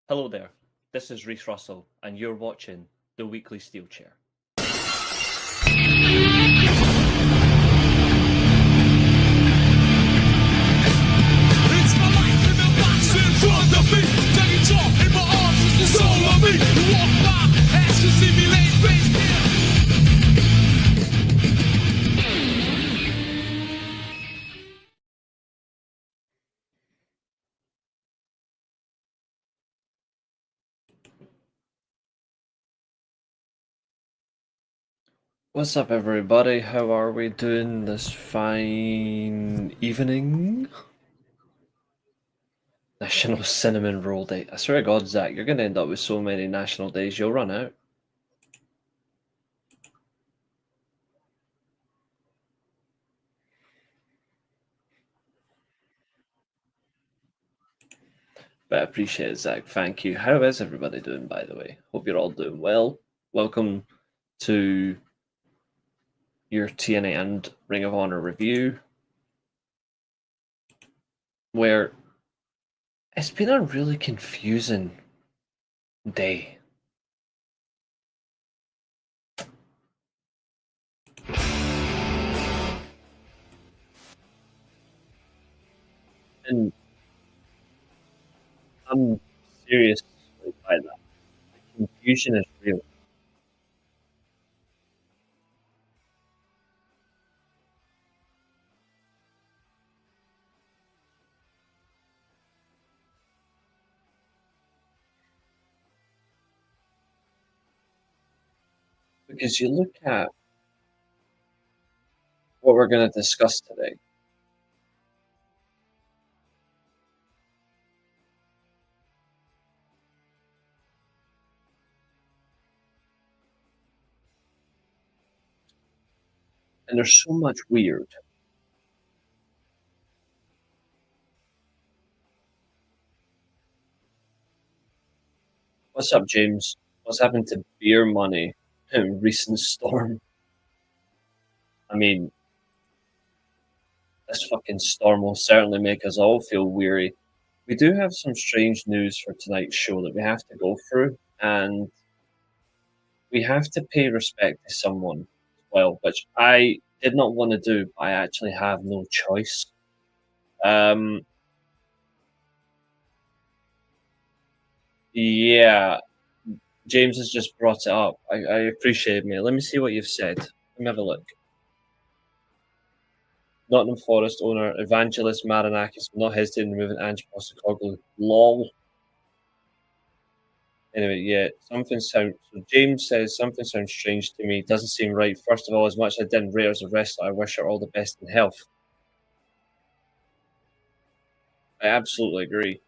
Hello there, this is Reece Russell, and you're watching the Weekly Steelchair. It's my life in the box in front of me. Take it off in my arms, it's the soul of me. You walk by, ask to see me laid face here. What's up, everybody? How are we doing this fine evening? National Cinnamon Roll Day. I swear to God, Zach, you're going to end up with so many national days, you'll run out. But I appreciate it, Zach. Thank you. How is everybody doing, by the way? Hope you're all doing well. Welcome to your TNA and Ring of Honor review, where it's been a really confusing day. And I'm serious by that. The confusion is real. Because you look at what we're going to discuss today. And there's so much weird. What's up, James? What's happened to beer money in recent storm? I mean, this fucking storm will certainly make us all feel weary. We do have some strange news for tonight's show that we have to go through, and we have to pay respect to someone as well, which I did not want to do, but I actually have no choice. Yeah, James has just brought it up. I appreciate it, mate. Let me see what you've said. Let me have a look. Nottingham Forest owner Evangelos Marinakis will not hesitate in removing Ange Postecoglou. Lol. Anyway, yeah, something sounds. So James says something sounds strange to me. Doesn't seem right. First of all, as much as I didn't rate her as a wrestler, I wish her all the best in health. I absolutely agree.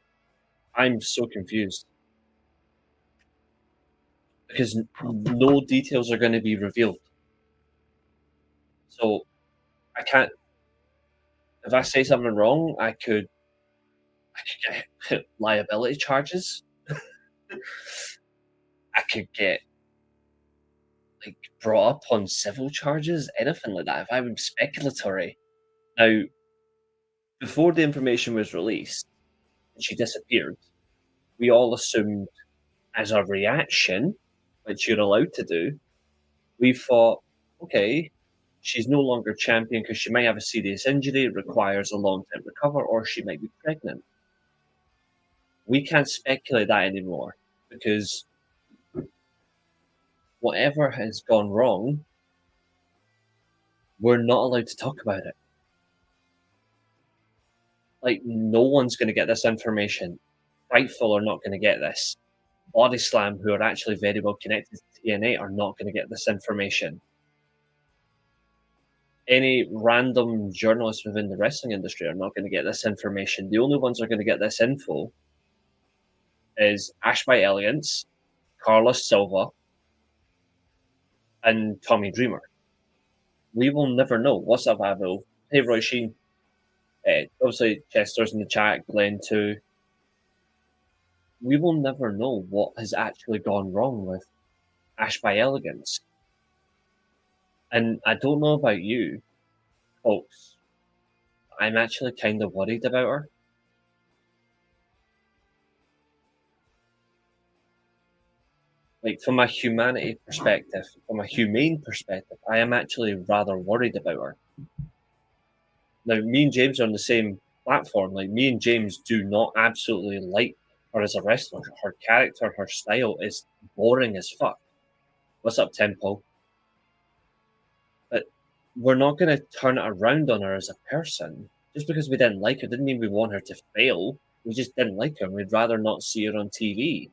I'm so confused because no details are going to be revealed. So I can't. If I say something wrong, I could get liability charges. I could get like brought up on civil charges, anything like that. If I'm speculatory. Now, before the information was released and she disappeared, we all assumed as a reaction, which you're allowed to do, we thought, okay, she's no longer champion because she might have a serious injury, it requires a long time to recover, or she might be pregnant. We can't speculate that anymore because whatever has gone wrong, we're not allowed to talk about it. Like, no one's going to get this information. Fightful are not going to get this. Body Slam, who are actually very well connected to TNA, are not going to get this information. Any random journalists within the wrestling industry are not going to get this information. The only ones that are going to get this info is Ash by Elegance, Carlos Silva, and Tommy Dreamer. We will never know. What's up, Avil? Hey, Roy Sheen. Obviously, Chester's in the chat, Glenn too. We will never know what has actually gone wrong with Ash by Elegance. And I don't know about you, folks. I'm actually kind of worried about her. like from a humanity perspective, from a humane perspective, I am actually rather worried about her. Now, me and James are on the same platform. Like, me and James do not absolutely like her as a wrestler. Her character, her style is boring as fuck. What's up, Tempo? But we're not going to turn it around on her as a person. Just because we didn't like her didn't mean we want her to fail. We just didn't like her, and we'd rather not see her on TV.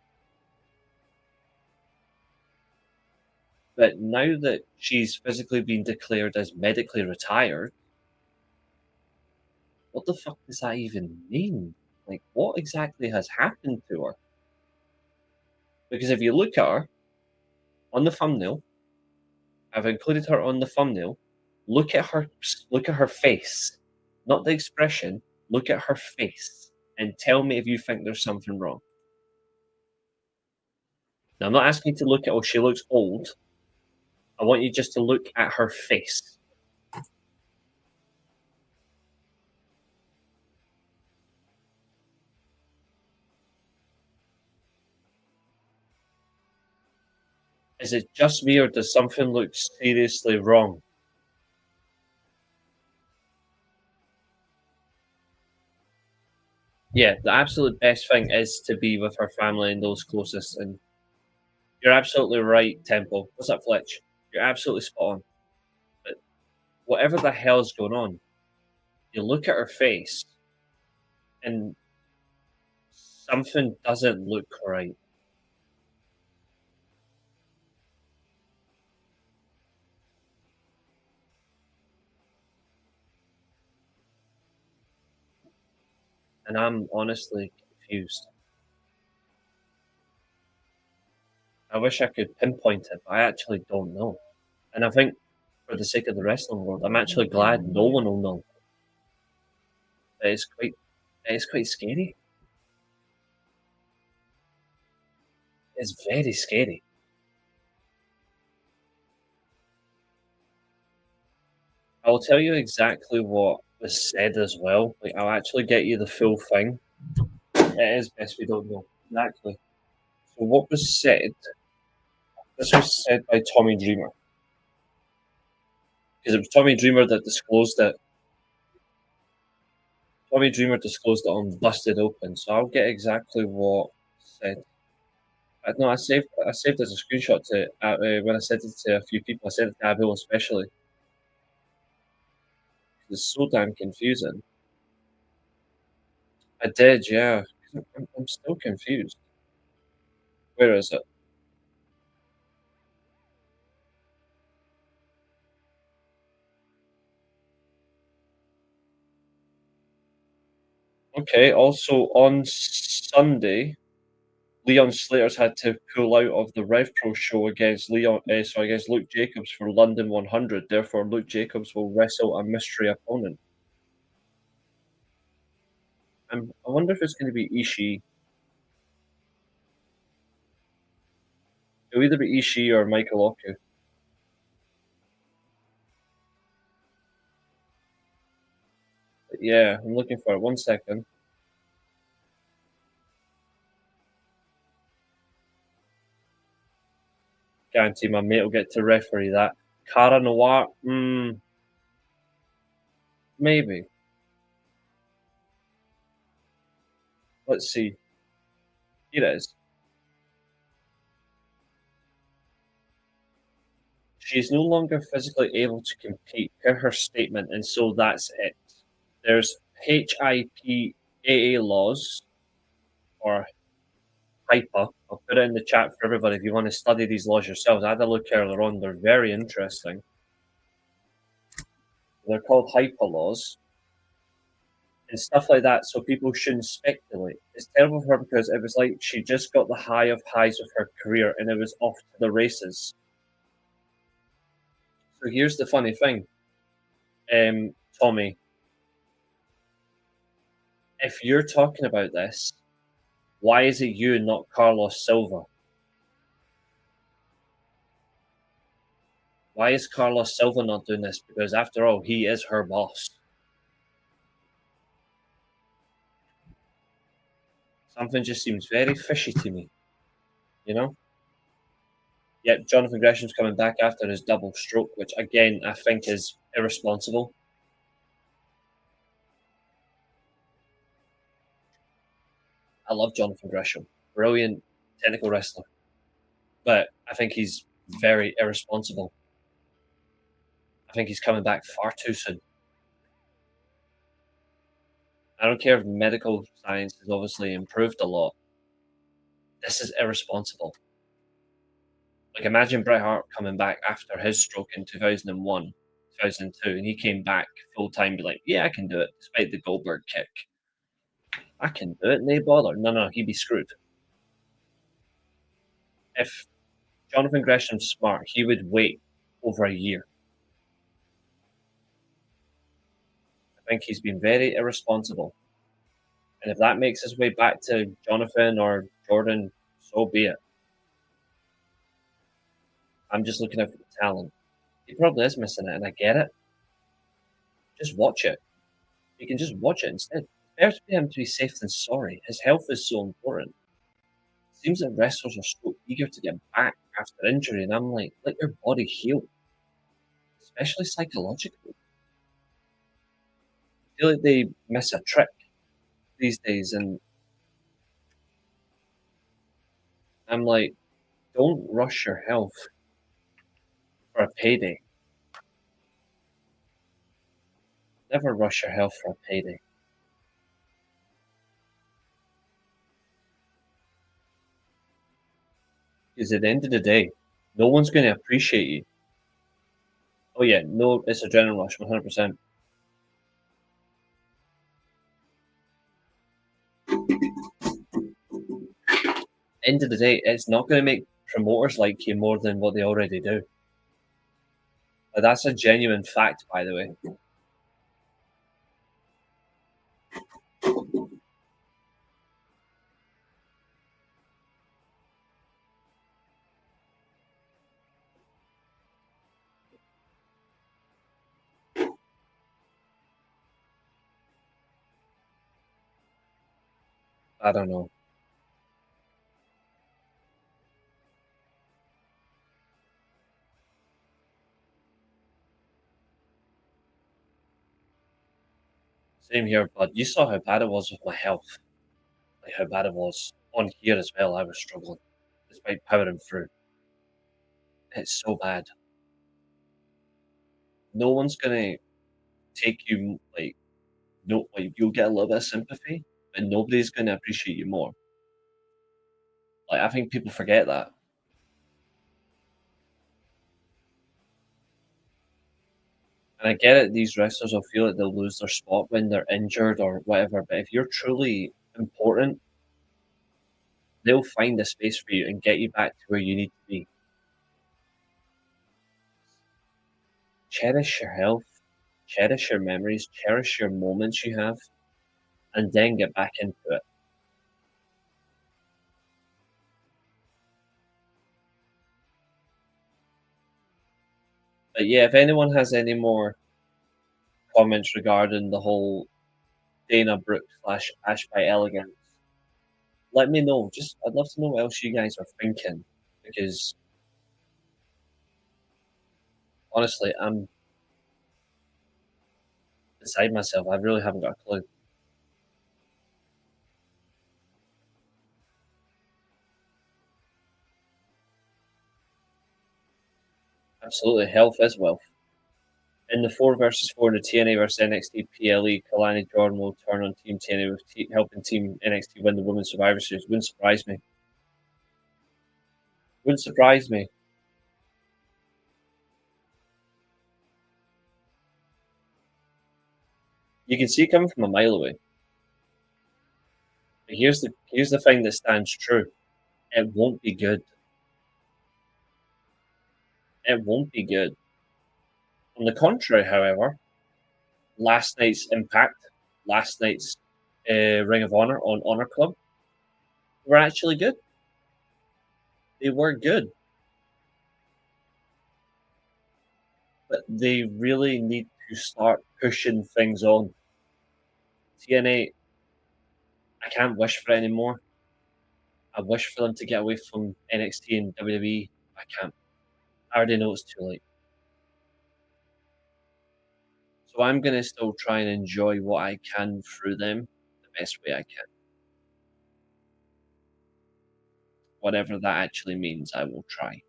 But now that she's physically been declared as medically retired, what the fuck does that even mean? Like, what exactly has happened to her? Because if you look at her on the thumbnail, I've included her on the thumbnail. Look at her face, not the expression. Look at her face, and tell me if you think there's something wrong. Now, I'm not asking you to look at, oh, she looks old. I want you just to look at her face. Is it just me, or does something look seriously wrong? Yeah, the absolute best thing is to be with her family and those closest. And you're absolutely right, Temple. What's up, Fletch? You're absolutely spot on. But whatever the hell's going on, you look at her face and something doesn't look right. And I'm honestly confused. I wish I could pinpoint it, but I actually don't know. And I think for the sake of the wrestling world, I'm actually glad no one will know. It's quite scary. It's very scary. I'll tell you exactly what was said as well. Like, I'll actually get you the full thing. It is best we don't know exactly. So what was said? This was said by Tommy Dreamer, because it was Tommy Dreamer that disclosed it. Tommy Dreamer disclosed it on Busted Open. So I'll get exactly what said. No, I saved as a screenshot to when I sent it to a few people. I sent it to Abiel especially. It's so damn confusing. I did, yeah. I'm still confused. Where is it? Okay. Also on Sunday, Leon Slater's had to pull out of the Rev Pro show against against Luke Jacobs for London 100. Therefore, Luke Jacobs will wrestle a mystery opponent. I wonder if it's going to be Ishii. It'll either be Ishii or Michael Oku. But yeah, I'm looking for it. 1 second. Guarantee my mate will get to referee that. Cara Noir, maybe. Let's see. Here it is. She's no longer physically able to compete per her statement, and so that's it. There's HIPAA laws, or HIPAA. I'll put it in the chat for everybody if you want to study these laws yourselves. I had a look earlier on. They're very interesting. They're called HIPAA laws and stuff like that, so people shouldn't speculate. It's terrible for her because it was like she just got the high of highs of her career and it was off to the races. So here's the funny thing, Tommy. If you're talking about this, why is it you and not Carlos Silva? Why is Carlos Silva not doing this? Because after all, he is her boss. Something just seems very fishy to me, you know? Yet Jonathan Gresham's coming back after his double stroke, which again I think is irresponsible. I love Jonathan Gresham, brilliant technical wrestler, but I think he's very irresponsible. I think he's coming back far too soon. I don't care if medical science has obviously improved a lot. This is irresponsible. Like, imagine Bret Hart coming back after his stroke in 2001, 2002, and he came back full time, be like, yeah, I can do it, despite the Goldberg kick. I can do it, no bother. No, he'd be screwed. If Jonathan Gresham's smart, he would wait over a year. I think he's been very irresponsible. And if that makes his way back to Jonathan or Jordan, so be it. I'm just looking out for the talent. He probably is missing it, and I get it. Just watch it. You can just watch it instead. It's better for him to be safe than sorry. His health is so important. It seems that wrestlers are so eager to get back after injury, and I'm like, let your body heal, especially psychologically. I feel like they miss a trick these days, and I'm like, don't rush your health for a payday. Never rush your health for a payday. Because at the end of the day, no one's going to appreciate you. Oh yeah, no, it's adrenaline rush, 100%. End of the day, it's not going to make promoters like you more than what they already do. That's a genuine fact, by the way. I don't know. Same here, bud. You saw how bad it was with my health. Like how bad it was on here as well. I was struggling despite powering through. It's so bad. No one's gonna take you like no like you'll get a little bit of sympathy, but nobody's gonna appreciate you more. Like I think people forget that. And I get it, these wrestlers will feel like they'll lose their spot when they're injured or whatever, but if you're truly important, they'll find a space for you and get you back to where you need to be. Cherish your health, cherish your memories, cherish your moments you have, and then get back into it. But yeah, if anyone has any more comments regarding the whole Dana Brooke slash Ash by Elegance, let me know. Just I'd love to know what else you guys are thinking because honestly, I'm beside myself. I really haven't got a clue. Absolutely, health is wealth. In the 4 versus 4 in the TNA versus NXT PLE, Kalani Jordan will turn on Team TNA with helping Team NXT win the Women's Survivor Series. Wouldn't surprise me. Wouldn't surprise me. You can see it coming from a mile away. But here's the thing that stands true. It won't be good. It won't be good. On the contrary, however, last night's Impact, last night's Ring of Honor on Honor Club were actually good. They were good. But they really need to start pushing things on. TNA, I can't wish for it anymore. I wish for them to get away from NXT and WWE. I can't. I already know it's too late. So I'm gonna still try and enjoy what I can through them the best way I can. Whatever that actually means, I will try.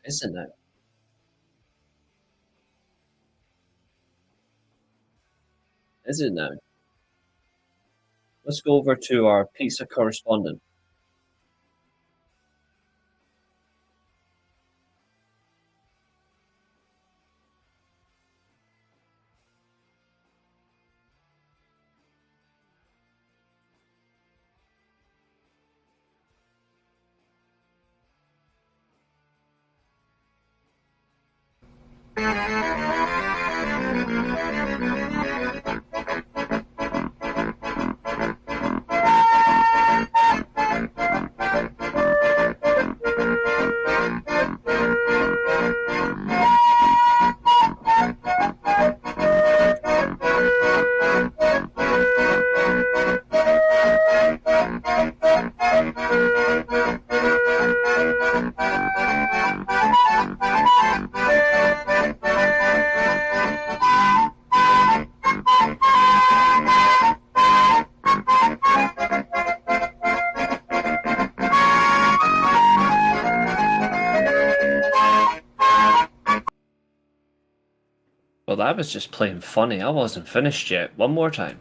Isn't it? Is it now? Let's go over to our pizza correspondent. Well, that was just plain funny. I wasn't finished yet. One more time.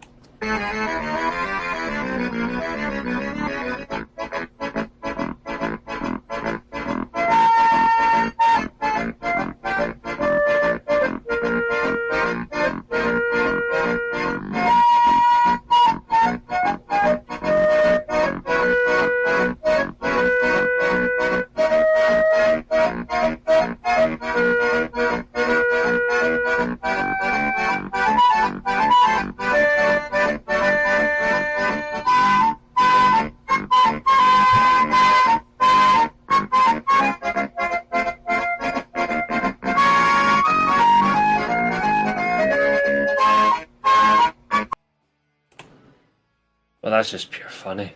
Well, that's just pure funny.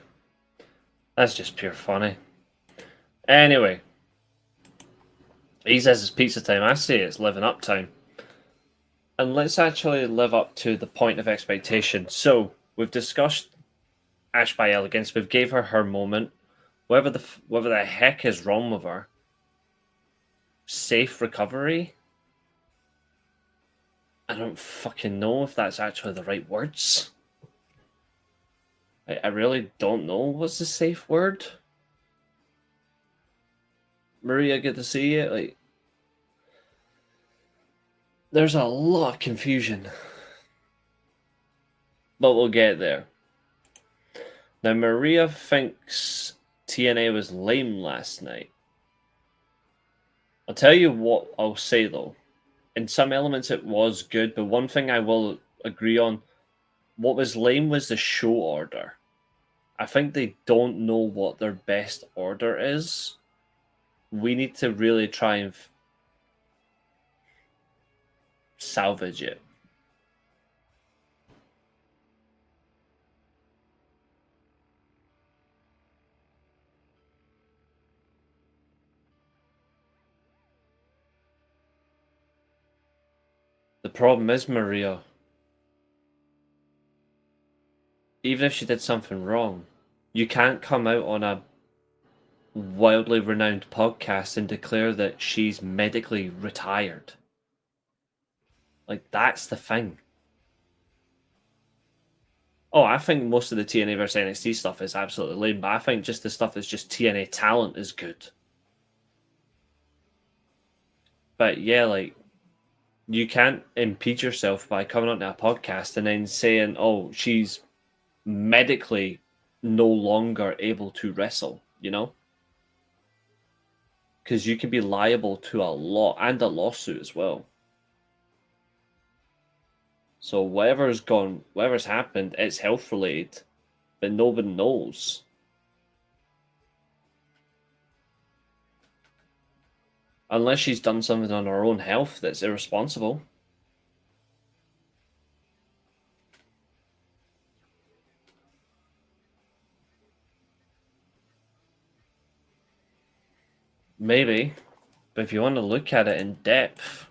That's just pure funny. Anyway, he says it's pizza time. I say it's living up time. And let's actually live up to the point of expectation. So, we've discussed Ash by Elegance. We've gave her her moment. Whatever the heck is wrong with her. Safe recovery? I don't fucking know if that's actually the right words. I really don't know what's the safe word. Maria, good to see you. Like, there's a lot of confusion, but we'll get there. Now, Maria thinks TNA was lame last night. I'll tell you what I'll say though. In some elements, it was good, but one thing I will agree on: what was lame was the show order. I think they don't know what their best order is. We need to really try and salvage it. The problem is, Maria, even if she did something wrong, you can't come out on a wildly renowned podcast and declare that she's medically retired. Like, that's the thing. Oh, I think most of the TNA versus NXT stuff is absolutely lame, but I think just the stuff that's just TNA talent is good. But yeah, like, you can't impede yourself by coming onto a podcast and then saying, oh, she's medically no longer able to wrestle, you know? Because you can be liable to a lot and a lawsuit as well. So whatever's happened, it's health related, but nobody knows. Unless she's done something on her own health that's irresponsible. Maybe. But if you want to look at it in depth,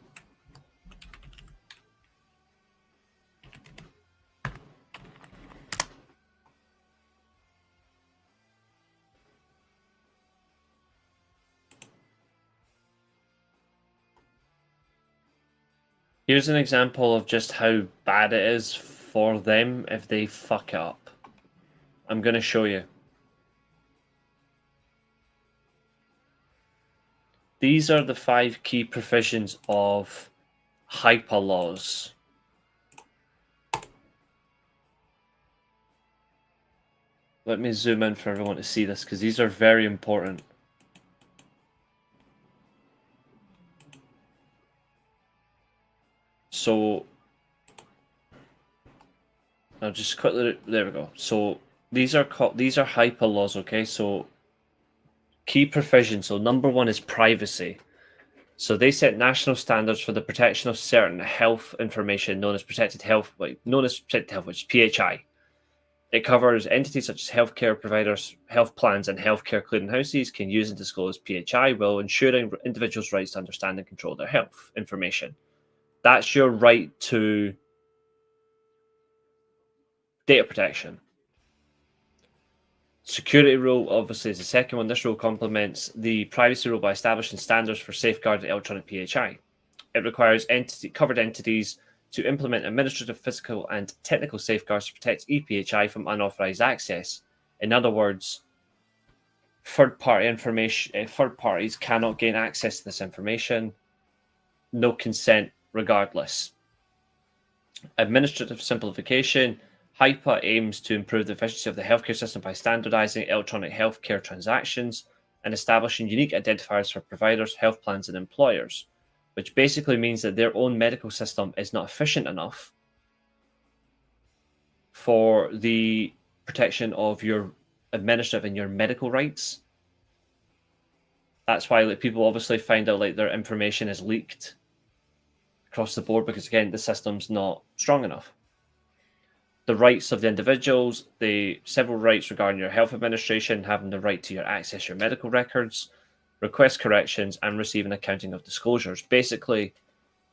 here's an example of just how bad it is for them if they fuck it up. I'm going to show you. These are the 5 key provisions of HIPAA laws. Let me zoom in for everyone to see this, because these are very important. So, I'll just quickly, there we go. So, these are HIPAA laws, okay? So, key provisions. So, number 1 is privacy. So they set national standards for the protection of certain health information known as protected health, which is PHI. It covers entities such as healthcare providers, health plans, and healthcare clearinghouses can use and disclose PHI while ensuring individuals' rights to understand and control their health information. That's your right to data protection. Security rule, obviously, is the second one. This rule complements the privacy rule by establishing standards for safeguarding electronic PHI. It requires covered entities to implement administrative, physical, and technical safeguards to protect ePHI from unauthorized access. In other words, third parties cannot gain access to this information. No consent, regardless. Administrative simplification. HIPAA aims to improve the efficiency of the healthcare system by standardizing electronic healthcare transactions and establishing unique identifiers for providers, health plans, and employers, which basically means that their own medical system is not efficient enough for the protection of your administrative and your medical rights. That's why people obviously find out their information is leaked across the board, because again, the system's not strong enough. The rights of the individuals, the several rights regarding your health administration, having the right to access your medical records, request corrections, and receive an accounting of disclosures. Basically,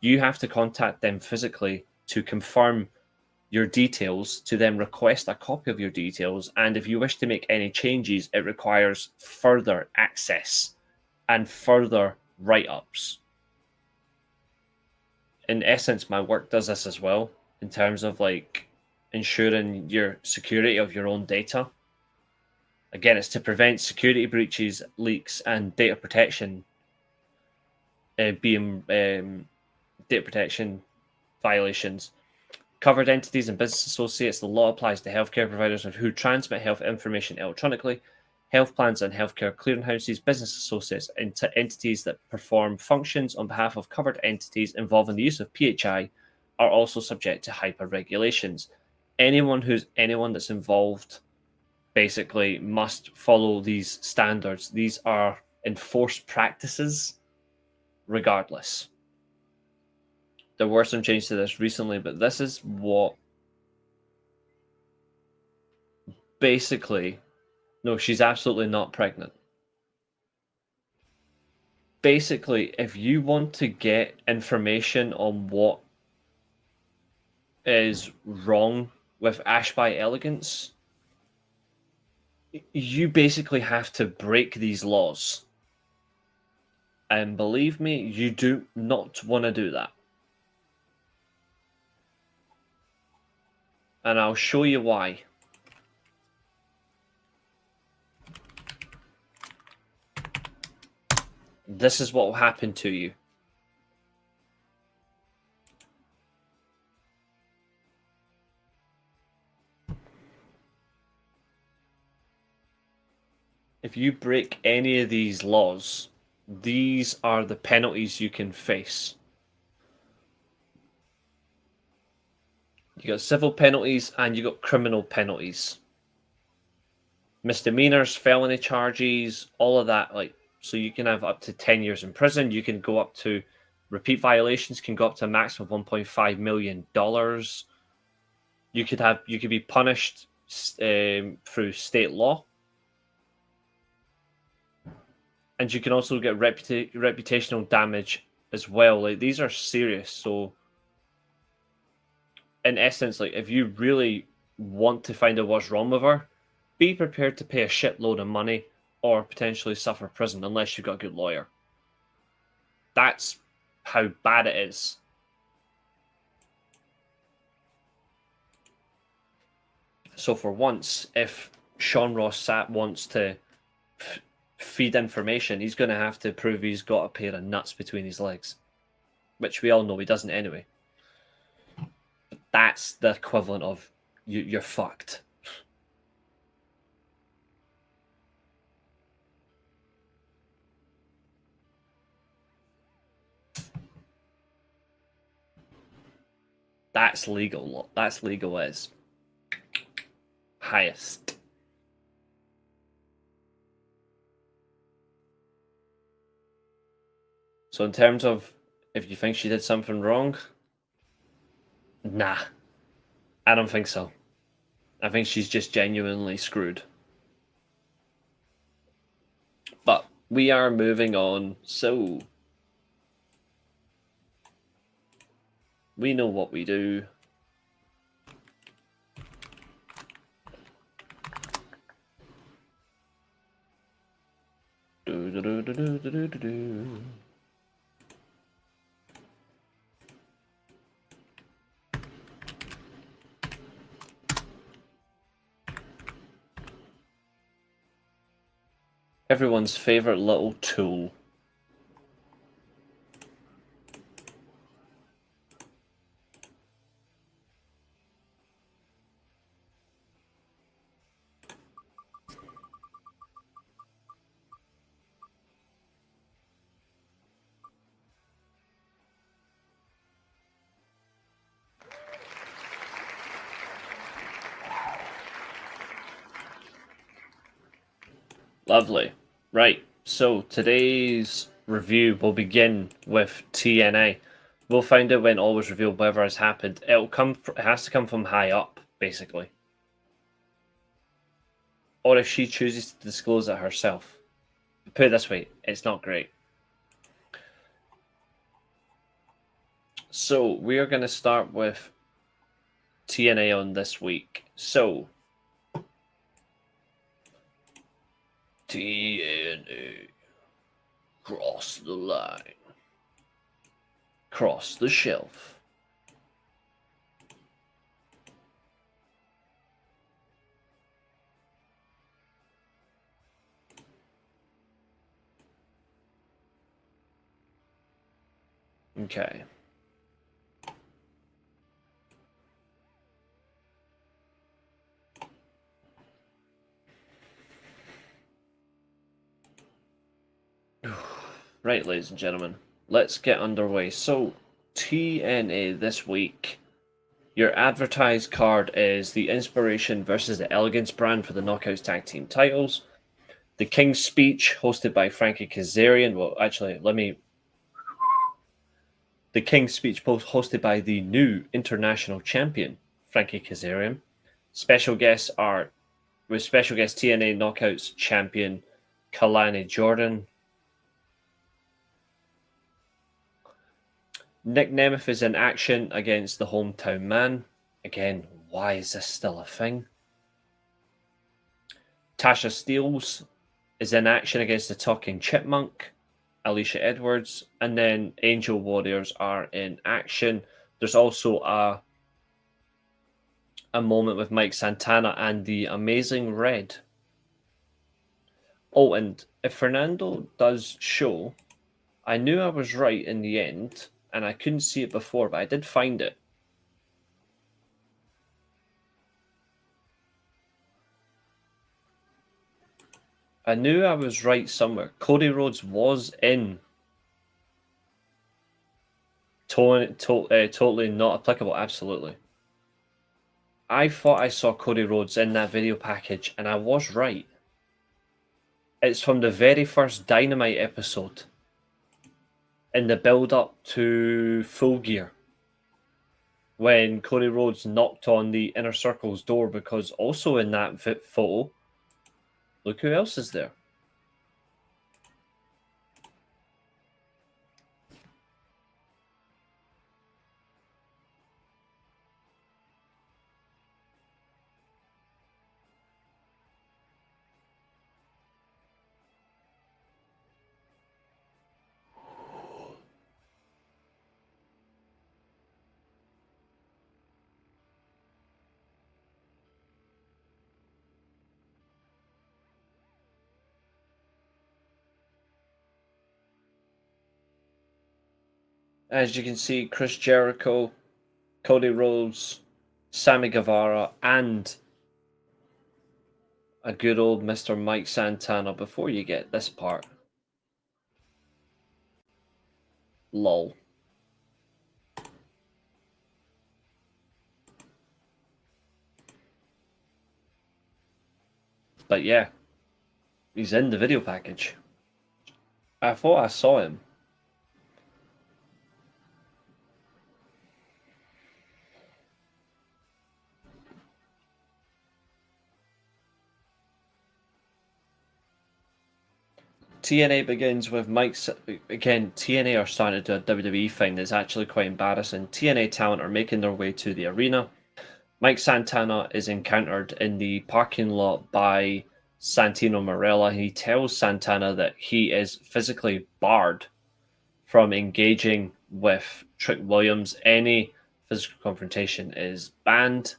you have to contact them physically to confirm your details, to then request a copy of your details, and if you wish to make any changes, it requires further access and further write-ups. In essence, my work does this as well, in terms of ensuring your security of your own data. Again, it's to prevent security breaches, leaks, and data protection data protection violations. Covered entities and business associates. The law applies to healthcare providers who transmit health information electronically, health plans and healthcare clearinghouses, business associates, and entities that perform functions on behalf of covered entities involving the use of PHI are also subject to HIPAA regulations. Anyone that's involved basically must follow these standards. These are enforced practices regardless. There were some changes to this recently, but this is what basically... No, she's absolutely not pregnant. Basically, if you want to get information on what is wrong with Ash by Elegance, you basically have to break these laws. And believe me, you do not want to do that. and I'll show you why. This is what will happen to you. If you break any of these laws, these are the penalties you can face. You got civil penalties and you got criminal penalties. Misdemeanors, felony charges, all of that. Like, so you can have up to 10 years in prison. You can go up to repeat violations can go up to a maximum of $1.5 million. You could be punished through state law. And you can also get reputational damage as well. Like, these are serious. So, in essence, like, if you really want to find out what's wrong with her, be prepared to pay a shitload of money or potentially suffer prison unless you've got a good lawyer. That's how bad it is. So for once, if Sean Ross Sapp wants to feed information, he's going to have to prove he's got a pair of nuts between his legs, which we all know he doesn't anyway. But that's the equivalent of you're fucked. That's legal. That's legal as highest. So in terms of if you think she did something wrong, nah, I don't think so. I think she's just genuinely screwed. But we are moving on, so we know what we do. Everyone's favorite little tool. Lovely. Right, so today's review will begin with TNA. We'll find out when all was revealed, whatever has happened. It has to come from high up, basically. Or if she chooses to disclose it herself. Put it this way, it's not great. So, we are going to start with TNA on this week. So, TNA. Cross the line. Cross the shelf. Okay. Right, ladies and gentlemen, let's get underway. So, TNA this week, your advertised card is the Inspiration versus the Elegance brand for the Knockouts Tag Team titles. The King's Speech, hosted by Frankie Kazarian. Well, actually, The King's Speech, hosted by the new international champion, Frankie Kazarian. Special guests TNA Knockouts champion Kalani Jordan. Nick Nemeth is in action against the Hometown Man. Again, why is this still a thing? Tasha Steelz is in action against the Talking Chipmunk, Alicia Edwards, and then Angel Warriors are in action. There's also a a moment with Mike Santana and the Amazing Red. Oh, and if Fernando does show, I knew I was right in the end, and I couldn't see it before, but I did find it. I knew I was right somewhere. Cody Rhodes was in. Totally not applicable, absolutely. I thought I saw Cody Rhodes in that video package, and I was right. It's from the very first Dynamite episode in the build-up to Full Gear, when Cody Rhodes knocked on the Inner Circle's door, because also in that photo, look who else is there. As you can see, Chris Jericho, Cody Rhodes, Sammy Guevara, and a good old Mr. Mike Santana before you get this part. Lol. But yeah, he's in the video package. I thought I saw him. TNA begins with Mike's. Again, TNA are starting to do a WWE thing that's actually quite embarrassing. TNA talent are making their way to the arena. Mike Santana is encountered in the parking lot by Santino Marella. He tells Santana that he is physically barred from engaging with Trick Williams. Any physical confrontation is banned.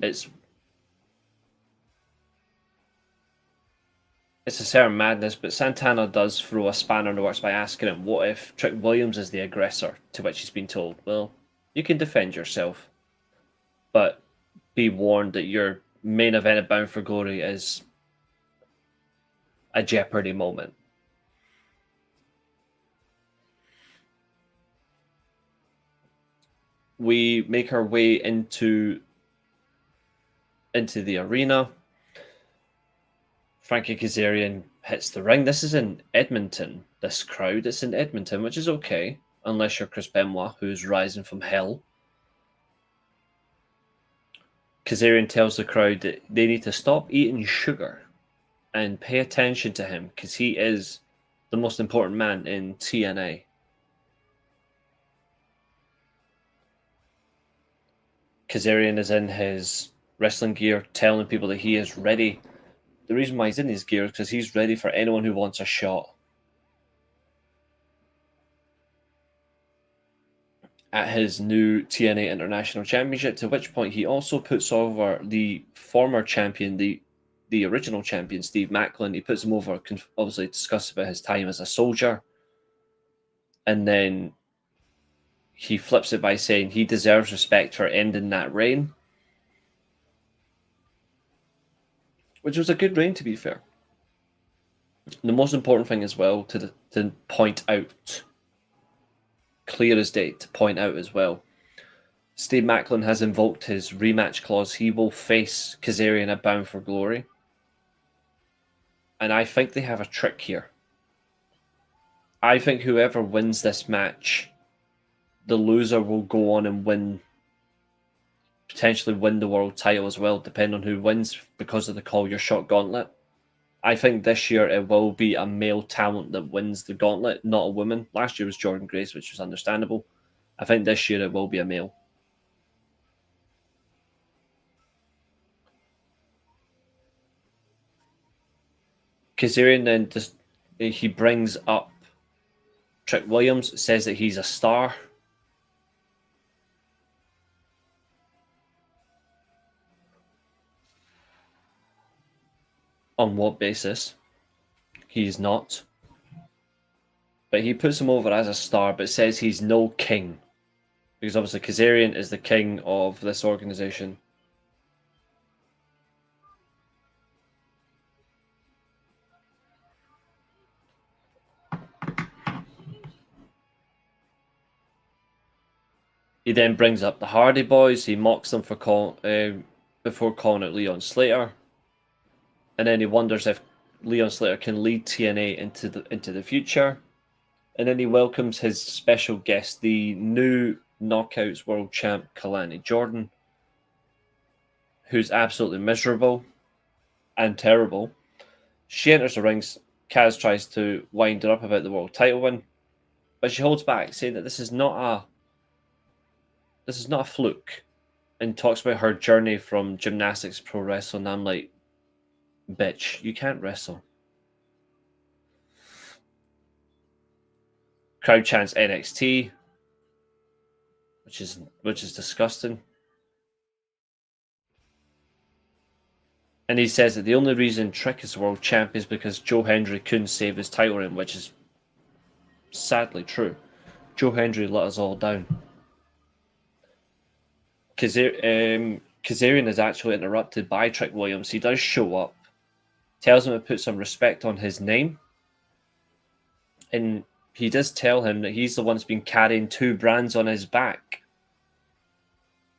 It's a certain madness, but Santana does throw a spanner in the works by asking him, what if Trick Williams is the aggressor? To which he's been told, well, you can defend yourself, but be warned that your main event at Bound for Glory is a Jeopardy moment. We make our way into the arena. Frankie Kazarian hits the ring. This is in Edmonton, this crowd. It's in Edmonton, which is okay, unless you're Chris Benoit, who's rising from hell. Kazarian tells the crowd that they need to stop eating sugar and pay attention to him, because he is the most important man in TNA. Kazarian is in his wrestling gear, telling people that he is ready. The reason why he's in his gear is because he's ready for anyone who wants a shot at his new TNA International Championship, to which point he also puts over the former champion, the original champion, Steve Maclin. He puts him over, obviously discuss about his time as a soldier, and then he flips it by saying he deserves respect for ending that reign, which was a good reign, to be fair. The most important thing as well to point out, clear as day, to point out as well, Steve Maclin has invoked his rematch clause. He will face Kazarian at Bound for Glory. And I think they have a trick here. I think whoever wins this match, the loser will go on and potentially win the world title as well, depending on who wins, because of the Call Your Shot gauntlet. I think this year it will be a male talent that wins the gauntlet, not a woman. Last year was Jordan Grace, which was understandable. I think this year it will be a male. Kazarian then he brings up Trick Williams, says that he's a star. On what basis? He's not. But he puts him over as a star, but says he's no king. Because obviously Kazarian is the king of this organization. He then brings up the Hardy Boys. He mocks them for before calling out Leon Slater. And then he wonders if Leon Slater can lead TNA into the future. And then he welcomes his special guest, the new Knockouts World Champ Kalani Jordan, who's absolutely miserable and terrible. She enters the ring. Kaz tries to wind her up about the world title win, but she holds back, saying that this is not a fluke, and talks about her journey from gymnastics to pro wrestling. And I'm like, bitch, you can't wrestle. Crowd chants NXT, which is disgusting. And he says that the only reason Trick is the world champ is because Joe Hendry couldn't save his title reign, which is sadly true. Joe Hendry let us all down. Kazarian is actually interrupted by Trick Williams. He does show up, tells him to put some respect on his name, and he does tell him that he's the one that's been carrying 2 brands on his back.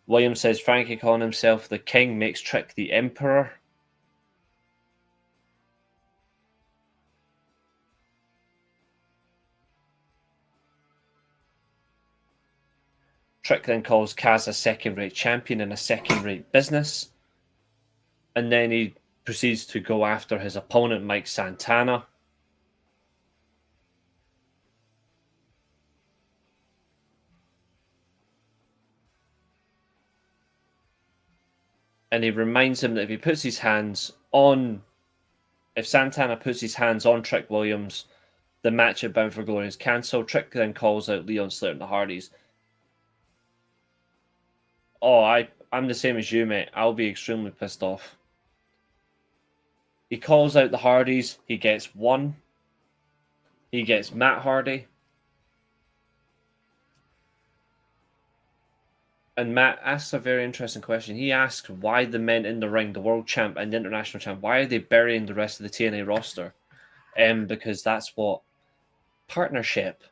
Williams says Frankie calling himself the king makes Trick the emperor. Trick then calls Kaz a second-rate champion and a second-rate business. And then he proceeds to go after his opponent, Mike Santana. And he reminds him that if Santana puts his hands on Trick Williams, the match at Bound for Glory is cancelled. Trick then calls out Leon Slater and the Hardys. Oh, I'm the same as you, mate. I'll be extremely pissed off. He calls out the Hardys. He gets 1. He gets Matt Hardy. And Matt asks a very interesting question. He asks why the men in the ring, the world champ and the international champ, why are they burying the rest of the TNA roster? Because that's what partnership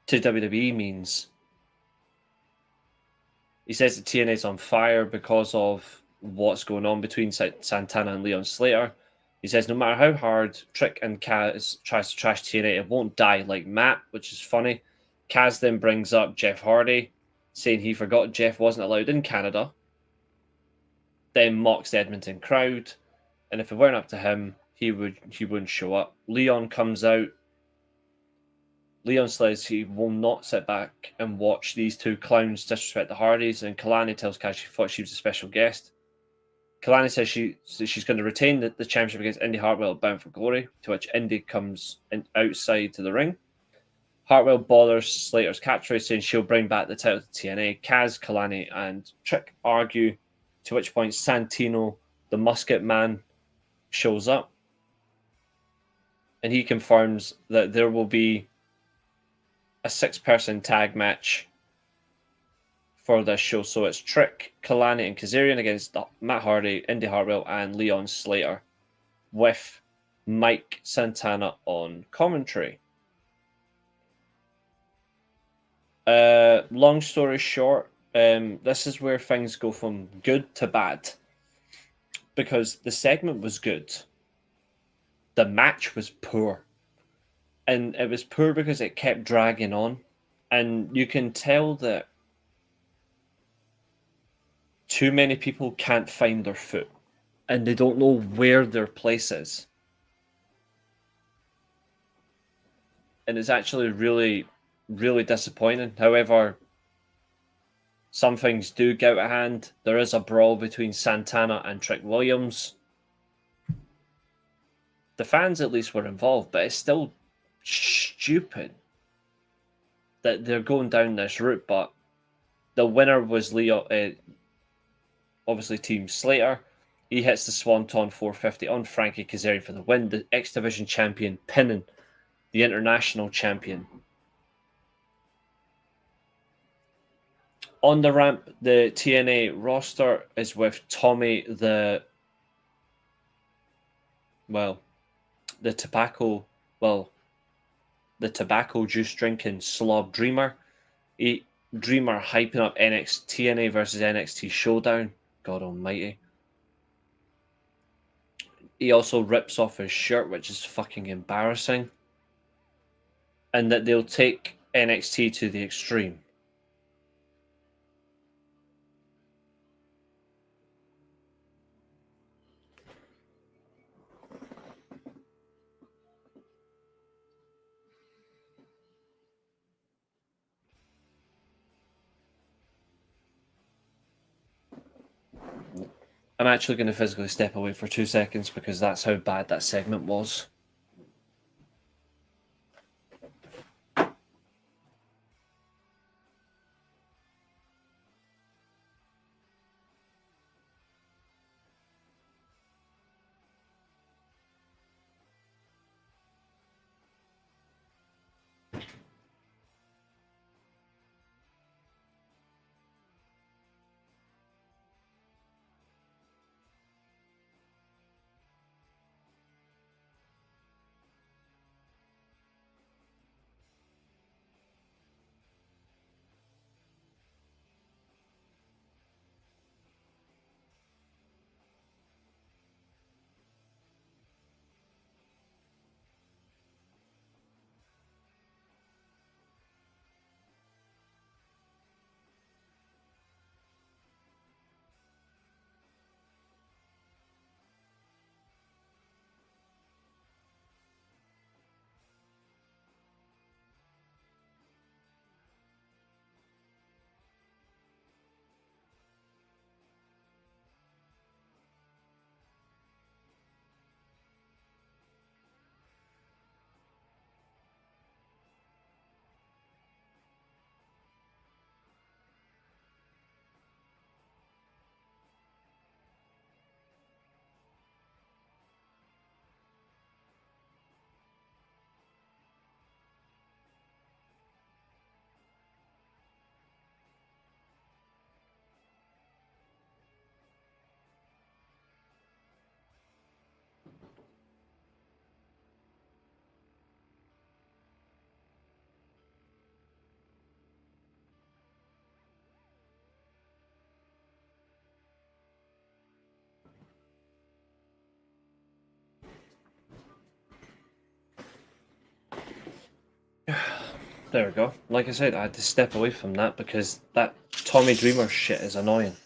to WWE means. He says that TNA is on fire because of what's going on between Santana and Leon Slater. He says no matter how hard Trick and Kaz tries to trash TNA, it won't die like Matt, which is funny. Kaz then brings up Jeff Hardy, saying he forgot Jeff wasn't allowed in Canada. Then mocks the Edmonton crowd, and if it weren't up to him, he wouldn't show up. Leon comes out. Leon says he will not sit back and watch these 2 clowns disrespect the Hardys, and Kalani tells Kaz she thought she was a special guest. Kalani says she's going to retain the championship against Indy Hartwell at Bound for Glory, to which Indy comes outside to the ring. Hartwell bothers Slater's catchphrase, saying she'll bring back the title to TNA. Kaz, Kalani, and Trick argue, to which point Santino, the Musket Man, shows up. And he confirms that there will be a 6-person tag match for this show. So it's Trick, Kalani, and Kazarian against Matt Hardy, Indy Hartwell, and Leon Slater, with Mike Santana on commentary. Long story short, this is where things go from good to bad, because the segment was good. The match was poor. And it was poor because it kept dragging on. And you can tell that too many people can't find their foot. And they don't know where their place is. And it's actually really, really disappointing. However, some things do get out of hand. There is a brawl between Santana and Trick Williams. The fans at least were involved, but it's still stupid that they're going down this route. But the winner was Leo, obviously Team Slater. He hits the Swanton 450 on Frankie Kazarian for the win. The X Division champion pinning the international champion. On the ramp, the TNA roster is with Tommy the tobacco juice drinking slob Dreamer. Dreamer hyping up TNA versus NXT Showdown. God almighty. He also rips off his shirt, which is fucking embarrassing. And that they'll take NXT to the extreme. I'm actually going to physically step away for 2 seconds because that's how bad that segment was. There we go. Like I said, I had to step away from that because that Tommy Dreamer shit is annoying.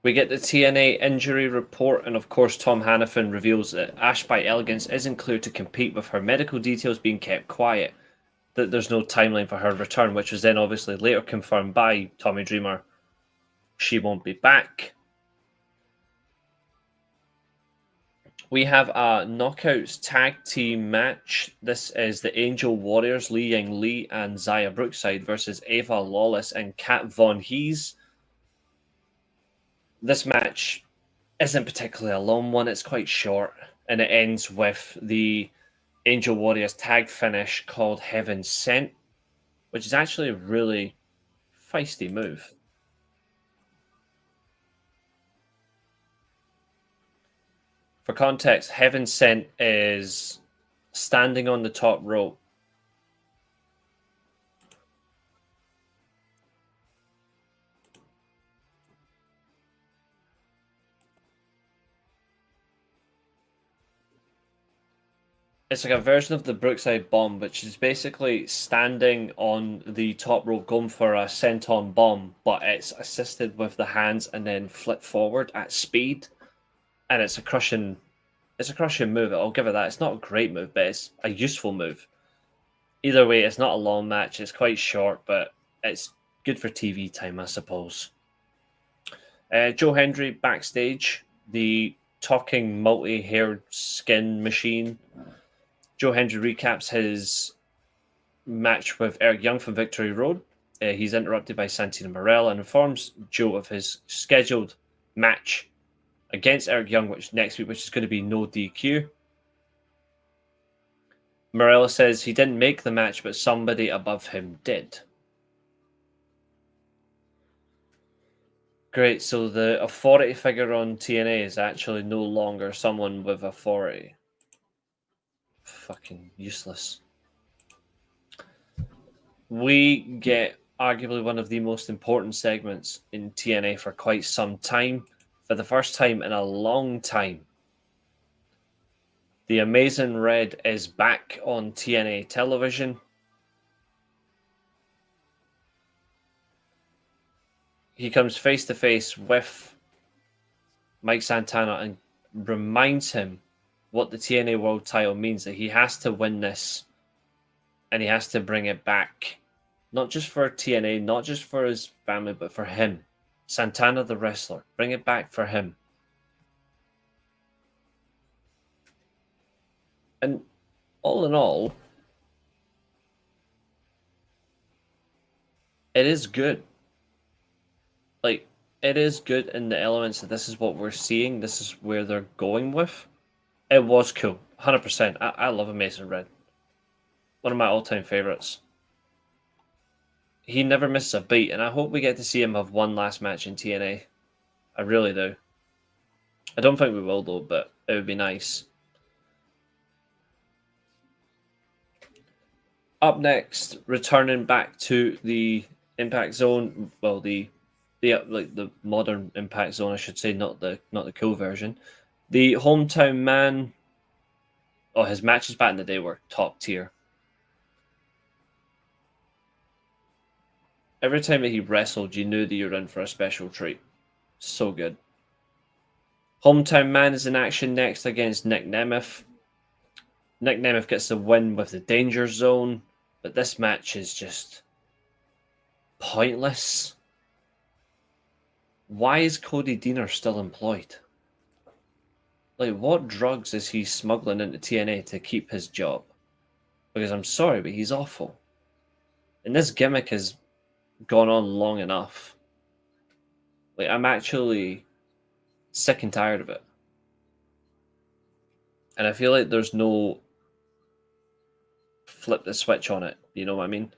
We get the TNA injury report, and of course, Tom Hannafin reveals that Ash by Elegance isn't clear to compete, with her medical details being kept quiet, that there's no timeline for her return, which was then obviously later confirmed by Tommy Dreamer. She won't be back. We have a Knockouts tag team match. This is the Angel Warriors, Li Ying Lee and Zaya Brookside versus Ava Lawless and Kat Von Hees. This match isn't particularly a long one. It's quite short, and it ends with the Angel Warriors tag finish called Heaven Sent, which is actually a really feisty move. For context, Heaven Sent is standing on the top rope. It's like a version of the Brookside Bomb, which is basically standing on the top rope going for a senton bomb, but it's assisted with the hands and then flip forward at speed. And it's a crushing move. I'll give it that. It's not a great move, but it's a useful move. Either way, it's not a long match. It's quite short, but it's good for TV time, I suppose. Joe Hendry backstage. the talking multi-haired skin machine. Joe Hendry recaps his match with Eric Young from Victory Road. He's interrupted by Santana Morel and informs Joe of his scheduled match against Eric Young next week, which is going to be no DQ. Morel says he didn't make the match, but somebody above him did. Great, so the authority figure on TNA is actually no longer someone with authority. Fucking useless. We get arguably one of the most important segments in TNA for quite some time. For the first time in a long time, the Amazing Red is back on TNA television. He comes face to face with Mike Santana and reminds him what the TNA World title means, that he has to win this and he has to bring it back. Not just for TNA, not just for his family, but for him. Santana the wrestler. Bring it back for him. And all in all, it is good. Like, it is good in the elements that this is what we're seeing. This is where they're going with. It was cool. 100%. I love Amazing Red. One of my all-time favorites. He never misses a beat, and I hope we get to see him have one last match in TNA. I really do. I don't think we will, though, but it would be nice. Up next, returning back to the Impact Zone, well, the modern Impact Zone, I should say, not the cool version. The Hometown Man. Oh, his matches back in the day were top tier. Every time that he wrestled, you knew that you were in for a special treat. So good. Hometown Man is in action next against Nick Nemeth. Nick Nemeth gets the win with the Danger Zone, but this match is just pointless. Why is Cody Deaner still employed? Like, what drugs is he smuggling into TNA to keep his job? Because I'm sorry, but he's awful. And this gimmick has gone on long enough. Like, I'm actually sick and tired of it. And I feel like there's no flip the switch on it. You know what I mean?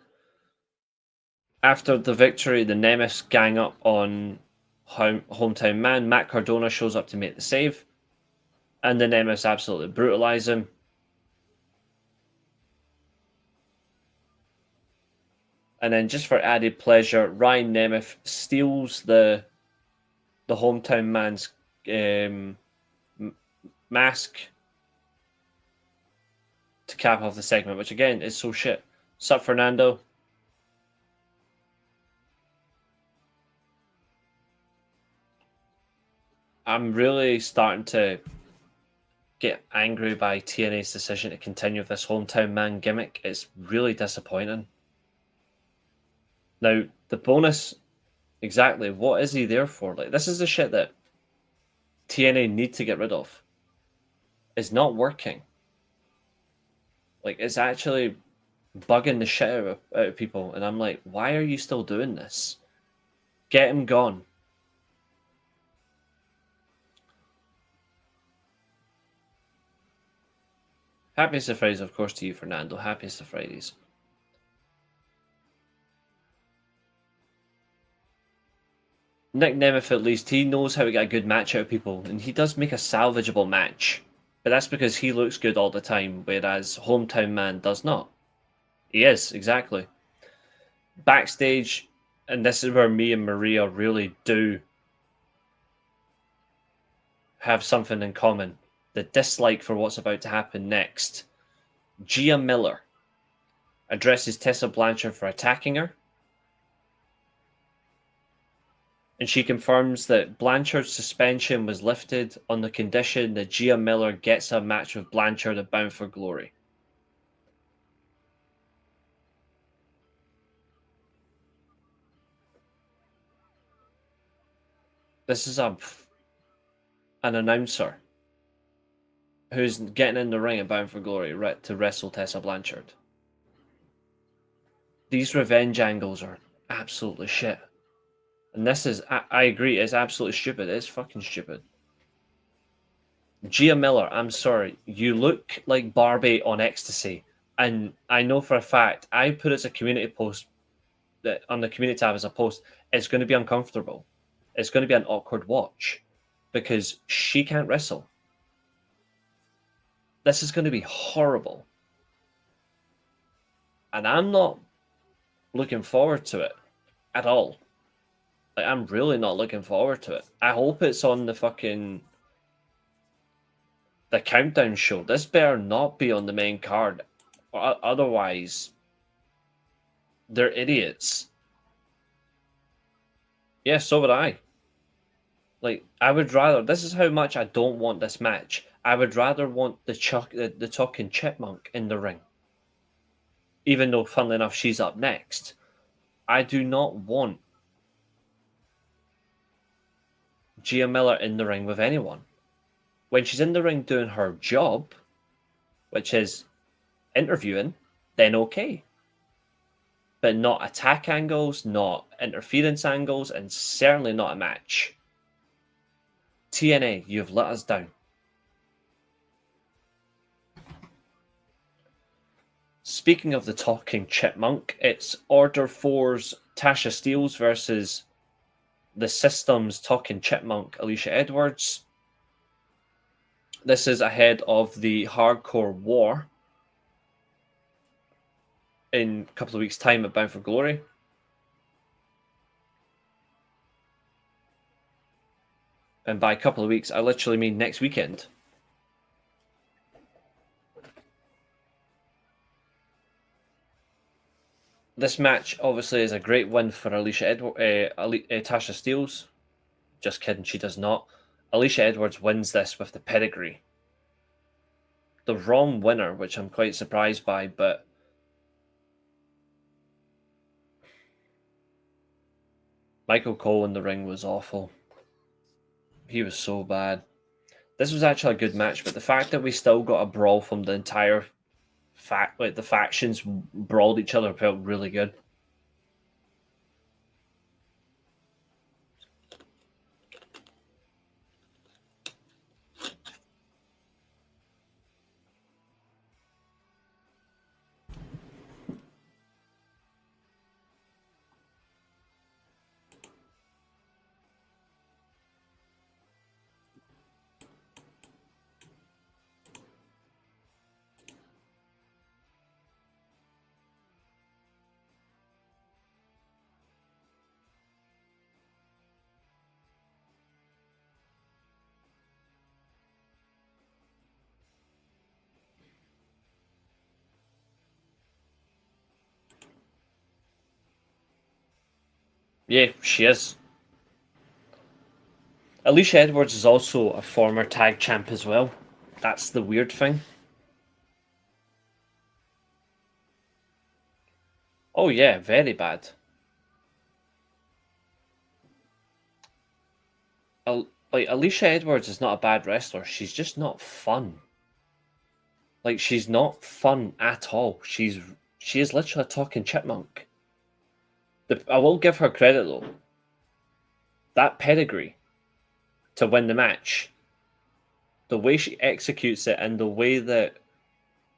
After the victory, the Nemeths gang up on Hometown Man. Matt Cardona shows up to make the save. And the Nemeths absolutely brutalize him. And then just for added pleasure, Ryan Nemeth steals the Hometown Man's mask to cap off the segment, which again is so shit. Sup, Fernando? I'm really starting to get angry by TNA's decision to continue with this Hometown Man gimmick. It's really disappointing. Now, the bonus, exactly, what is he there for? Like, this is the shit that TNA need to get rid of. It's not working. Like, it's actually bugging the shit out of people. And I'm like, why are you still doing this? Get him gone. Happiest of Fridays, of course, to you, Fernando. Happiest of Fridays. Nick Nemeth, at least, he knows how to get a good match out of people, and he does make a salvageable match. But that's because he looks good all the time, whereas Hometown Man does not. He is, exactly. Backstage, and this is where me and Maria really do have something in common. The dislike for what's about to happen next. Gia Miller addresses Tessa Blanchard for attacking her. And she confirms that Blanchard's suspension was lifted on the condition that Gia Miller gets a match with Blanchard at Bound for Glory. This is a an announcer who's getting in the ring at Bound for Glory to wrestle Tessa Blanchard. These revenge angles are absolutely shit. And this is, I agree, it's absolutely stupid. It's fucking stupid. Gia Miller, I'm sorry, you look like Barbie on ecstasy. And I know for a fact, I put it as a community post, that on the community tab as a post, it's going to be uncomfortable. It's going to be an awkward watch because she can't wrestle. This is going to be horrible. And I'm not looking forward to it at all. Like, I'm really not looking forward to it. I hope it's on the countdown show. This better not be on the main card. Otherwise, they're idiots. Yeah, so would I. Like, I would rather... This is how much I don't want this match. I would rather want the talking chipmunk in the ring. Even though, funnily enough, she's up next. I do not want Gia Miller in the ring with anyone. When she's in the ring doing her job, which is interviewing, then okay. But not attack angles, not interference angles, and certainly not a match. TNA, you've let us down. Speaking of the talking chipmunk, it's Order 4's Tasha Steelz versus the System's talking chipmunk Alicia Edwards. This is ahead of the Hardcore War in a couple of weeks' time at Bound for Glory. And by a couple of weeks, I literally mean next weekend. This match obviously is a great win for Tasha Steelz. Just kidding, she does not. Alicia Edwards wins this with the pedigree. The wrong winner, which I'm quite surprised by, but Michael Cole in the ring was awful. He was so bad. This was actually a good match, but the fact that we still got a brawl from the entire the factions brawled each other felt really good. Yeah, she is. Alicia Edwards is also a former tag champ as well. That's the weird thing. Oh yeah, very bad. Like, Alicia Edwards is not a bad wrestler. She's just not fun. Like, she's not fun at all. She is literally a talking chipmunk. I will give her credit though. That pedigree to win the match, the way she executes it and the way that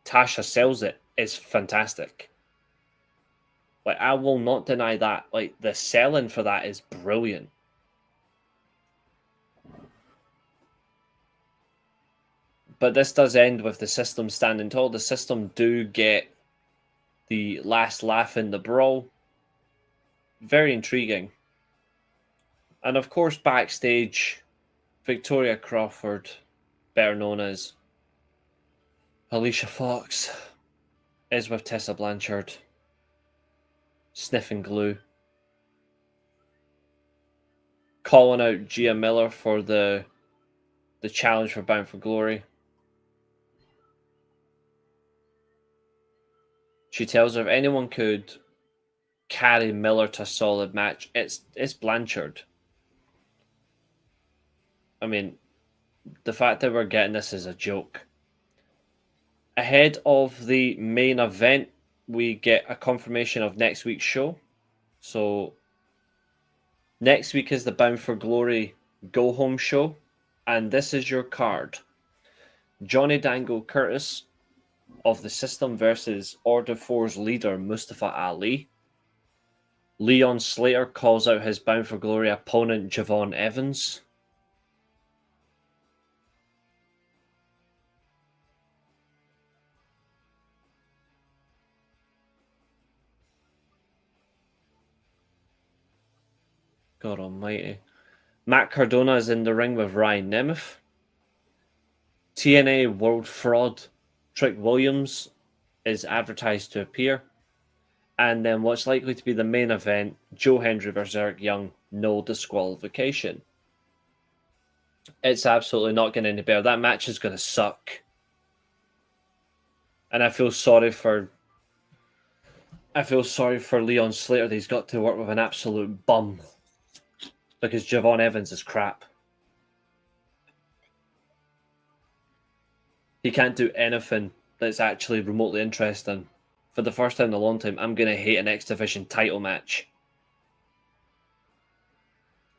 Tasha sells it is fantastic. Like, I will not deny that. Like, the selling for that is brilliant. But this does end with the System standing tall. The System do get the last laugh in the brawl. Very intriguing. And of course, backstage, Victoria Crawford, better known as Alicia Fox, is with Tessa Blanchard, sniffing glue, calling out Gia Miller for the challenge for Bound for Glory. She tells her if anyone could carry Miller to a solid match, it's Blanchard. I mean, The fact that we're getting this is a joke. Ahead of the main event, we get a confirmation of next week's show. So next week is the Bound for Glory Go Home show, and this is your card. Johnny Dango Curtis of the System versus Order 4's leader Mustafa Ali. Leon Slater calls out his Bound for Glory opponent Javon Evans. God almighty. Matt Cardona is in the ring with Ryan Nemeth. TNA World Fraud Trick Williams is advertised to appear. And then what's likely to be the main event, Joe Hendry versus Eric Young, no disqualification. It's absolutely not getting any better. That match is going to suck. And I feel sorry for Leon Slater that he's got to work with an absolute bum. Because Javon Evans is crap. He can't do anything that's actually remotely interesting. For the first time in a long time, I'm going to hate an X Division title match.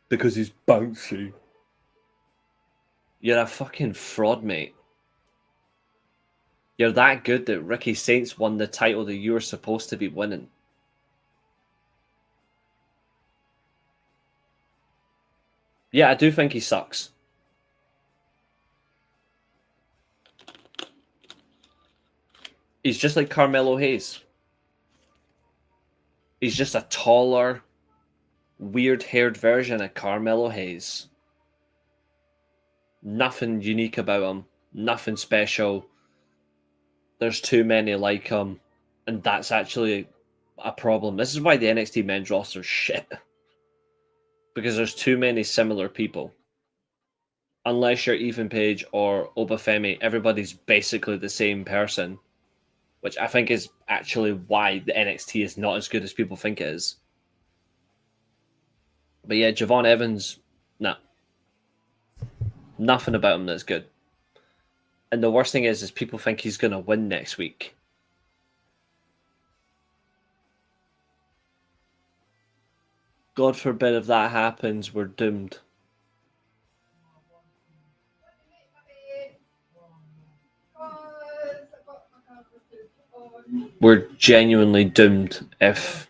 Because he's bouncy. You're a fucking fraud, mate. You're that good that Ricky Saints won the title that you were supposed to be winning. Yeah, I do think he sucks. He's just like Carmelo Hayes. He's just a taller, weird-haired version of Carmelo Hayes. Nothing unique about him. Nothing special. There's too many like him. And that's actually a problem. This is why the NXT men's roster is shit. Because there's too many similar people. Unless you're Ethan Page or Obafemi, everybody's basically the same person. Which I think is actually why the NXT is not as good as people think it is. But yeah, Javon Evans, nah. Nothing about him that's good. And the worst thing is people think he's going to win next week. God forbid if that happens, we're doomed. We're genuinely doomed if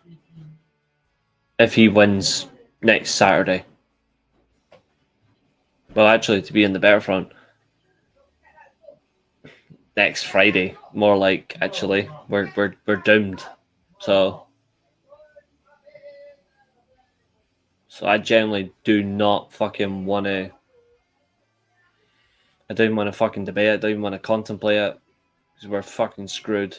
he wins next Saturday. Well, actually, to be in the better front, next Friday, more like actually, we're doomed. So I genuinely do not fucking want to. I don't want to fucking debate it. I don't even want to contemplate it because we're fucking screwed.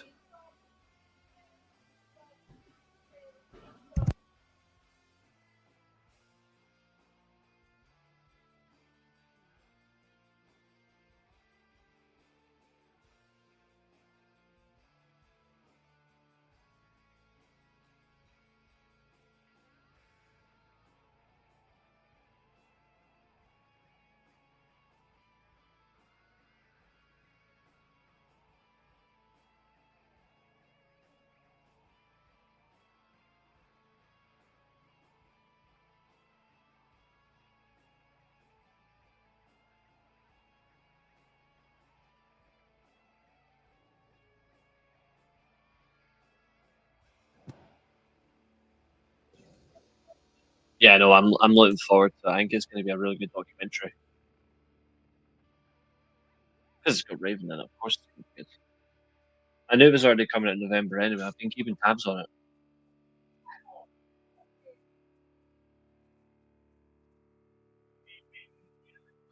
Yeah, no, I'm looking forward to it. I think it's going to be a really good documentary. Because it's got Raven in it, of course it's going to be good. I knew it was already coming out in November anyway. I've been keeping tabs on it.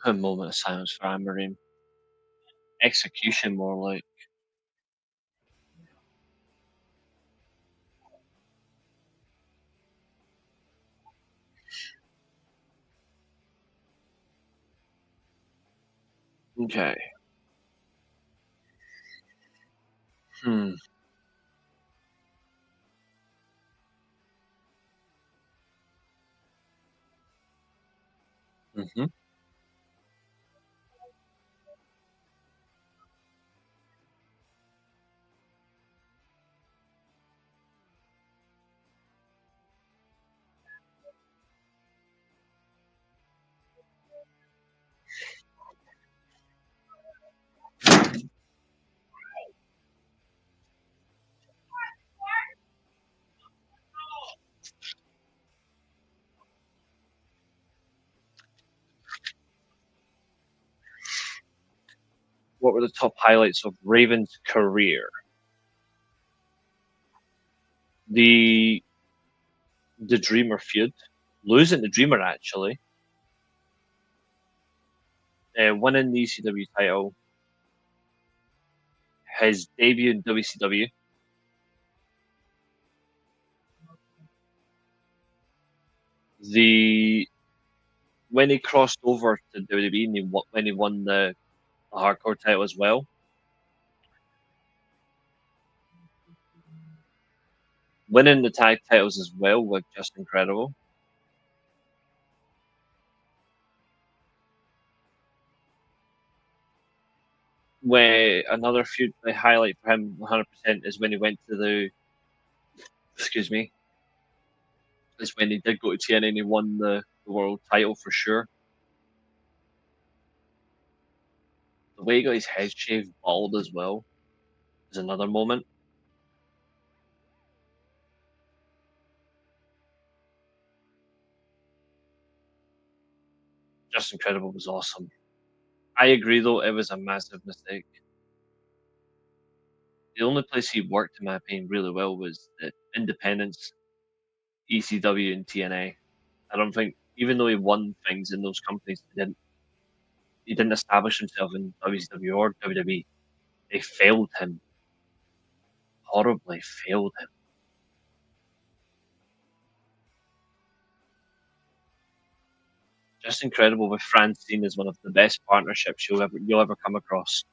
A moment of silence for Anne Marie. Execution, more like. Okay. Hmm. Mm-hmm. what were the top highlights of Raven's career? The Dreamer feud, losing the Dreamer actually, winning the ECW title, his debut in WCW, the when he crossed over to WWE and when he won the hardcore title as well, winning the tag titles as well was just incredible. Where another feud I highlight for him 100% is when he went to excuse me, is when he did go to TNA and he won the world title for sure. The way he got his head shaved bald as well is another moment. Just incredible, was awesome. I agree though, it was a massive mistake. The only place he worked, in my opinion, really well was at Independence, ECW, and TNA. I don't think, even though he won things in those companies, he didn't establish himself in WCW or WWE. They failed him, horribly failed him. Just incredible with Francine is one of the best partnerships you'll ever come across.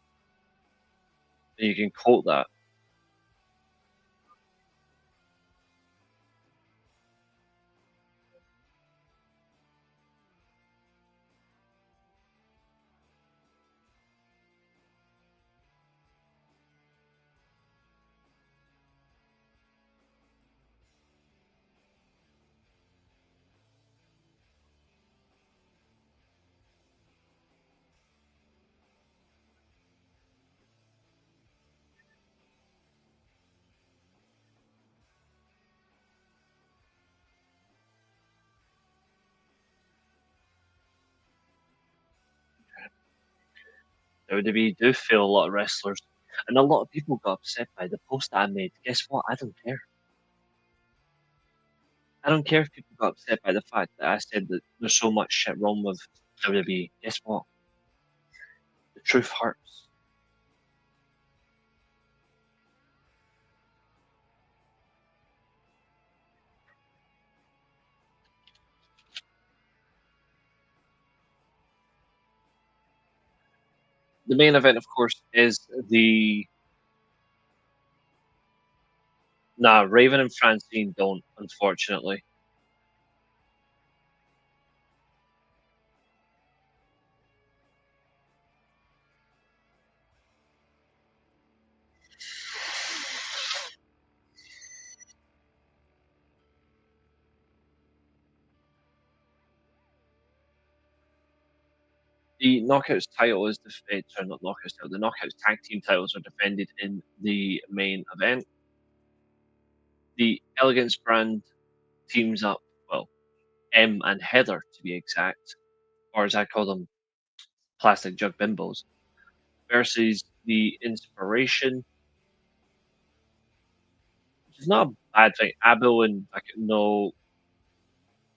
And you can quote that. WWE do fail a lot of wrestlers, and a lot of people got upset by the post that I made. Guess what? I don't care. I don't care if people got upset by the fact that I said that there's so much shit wrong with WWE. Guess what? The truth hurts. The main event, of course, is the Raven and Francine don't, unfortunately. The Knockouts title is sorry, not Knockouts title. The Knockouts tag team titles are defended in the main event. The Elegance brand teams up, well, M and Heather to be exact, or as I call them, plastic jug bimbos, versus the Inspiration, which is not a bad thing. Abo and no,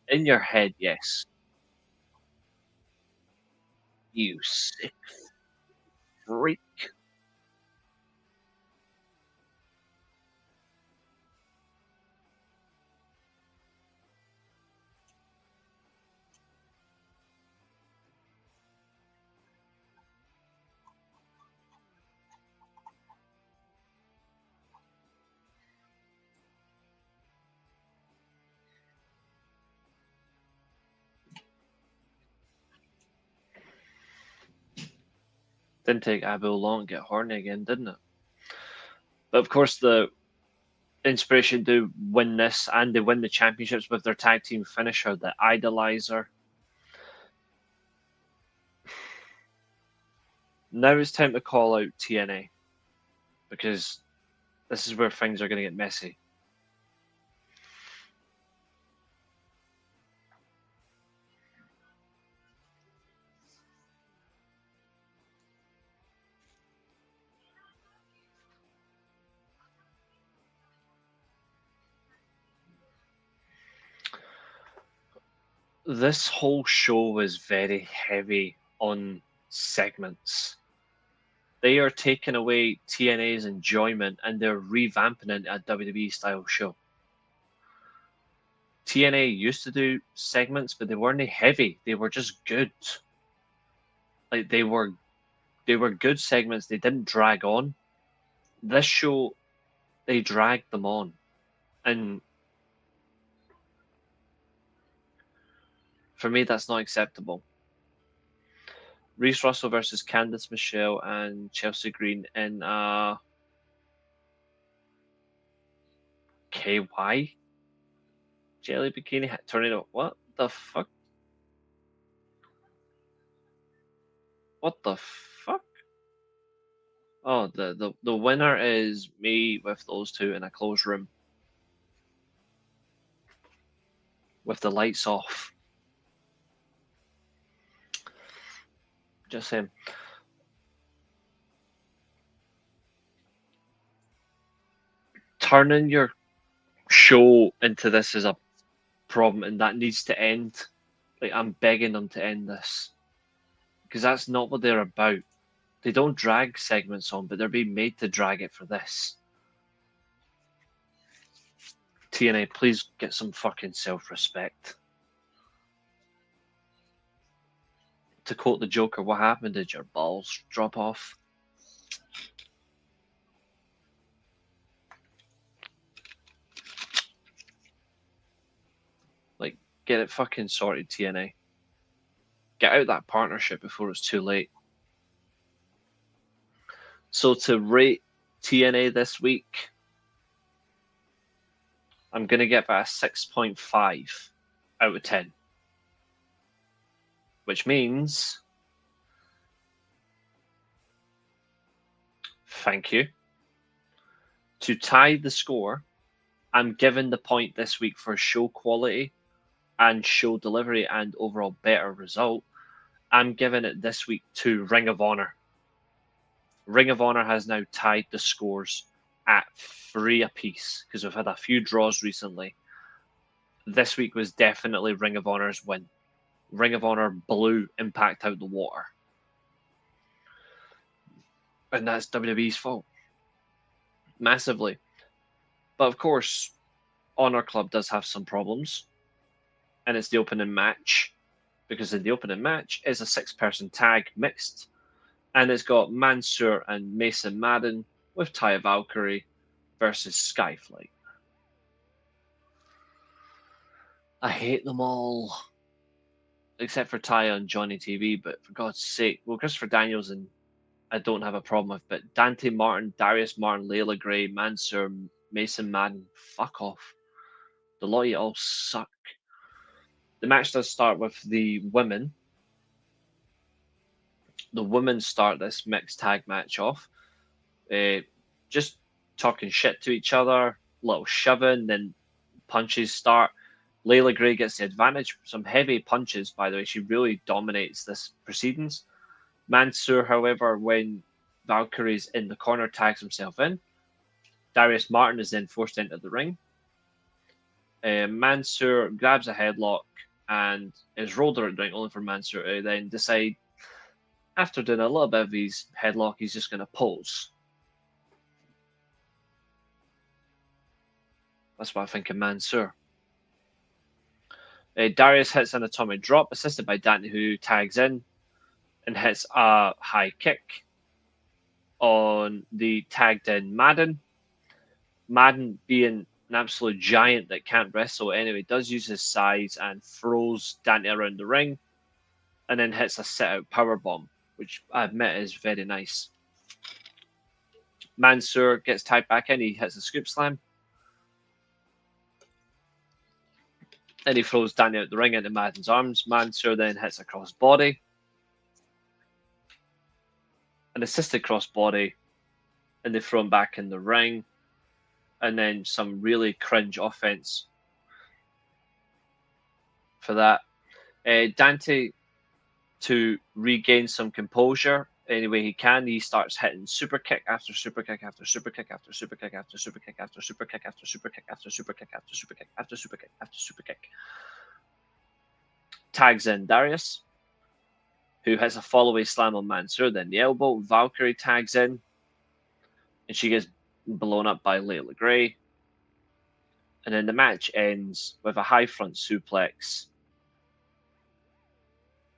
in your head, yes. You sick freak. Didn't take Abo long to get horny again, didn't it? But of course, the Inspiration do win this, and they win the championships with their tag team finisher, the Idolizer. Now it's time to call out TNA because this is where things are going to get messy. This whole show was very heavy on segments. They are taking away TNA's enjoyment and they're revamping it a WWE style show. TNA used to do segments, but they weren't heavy. They were just good. Like they were good segments. They didn't drag on. This show, they dragged them on, and for me, that's not acceptable. Reece Russell versus Candice Michelle and Chelsea Green in KY Jelly Bikini Tornado. What the fuck? What the fuck? Oh, the winner is me with those two in a closed room with the lights off. Just saying. Turning your show into this is a problem, and that needs to end. Like, I'm begging them to end this because that's not what they're about. They don't drag segments on, but they're being made to drag it for this. TNA, please get some fucking self-respect. To quote the Joker, what happened? Did your balls drop off? Like, get it fucking sorted, TNA. Get out that partnership before it's too late. So to rate TNA this week, I'm going to get about a 6.5 out of 10. Which means, thank you. To tie the score, I'm giving the point this week for show quality and show delivery and overall better result. I'm giving it this week to Ring of Honor. Ring of Honor has now tied the scores at 3 apiece because we've had a few draws recently. This week was definitely Ring of Honor's win. Ring of Honor blew Impact out the water. And that's WWE's fault. Massively. But of course, Honor Club does have some problems. And it's the opening match. Because in the opening match, it's a 6-person tag mixed. And it's got Mansoor and Mason Madden with Taya Valkyrie versus Skyflight. I hate them all. Except for Taya and Johnny TV, but for God's sake. Well, Christopher Daniels and I don't have a problem with, but Dante Martin, Darius Martin, Layla Gray, Mansoor, Mason Madden, fuck off. The lot of you all suck. The match does start with the women. The women start this mixed tag match off. Just talking shit to each other, little shoving, then punches start. Layla Gray gets the advantage. Some heavy punches, by the way. She really dominates this proceedings. Mansoor, however, when Valkyrie's in the corner, tags himself in. Darius Martin is then forced into the ring. Mansoor grabs a headlock and is rolled around the ring, only for Mansoor to then decide, after doing a little bit of his headlock, he's just going to pose. That's what I think of Mansoor. Darius hits an atomic drop, assisted by Dante, who tags in and hits a high kick on the tagged in Madden. Madden, being an absolute giant that can't wrestle anyway, does use his size and throws Dante around the ring and then hits a sit-out powerbomb, which I admit is very nice. Mansoor gets tied back in, he hits a scoop slam. Then he throws Dante out the ring into Madden's arms. Mansoor then hits a crossbody. An assisted crossbody, and they throw him back in the ring. And then some really cringe offense for that. Dante, to regain some composure any way he can, he starts hitting super kick after super kick after super kick after super kick after super kick after super kick after super kick after super kick after super kick after super kick after super kick. tags in Darius, who hits a follow-away slam on Mansoor, then the elbow. Valkyrie tags in, and she gets blown up by Layla Gray. And then the match ends with a high front suplex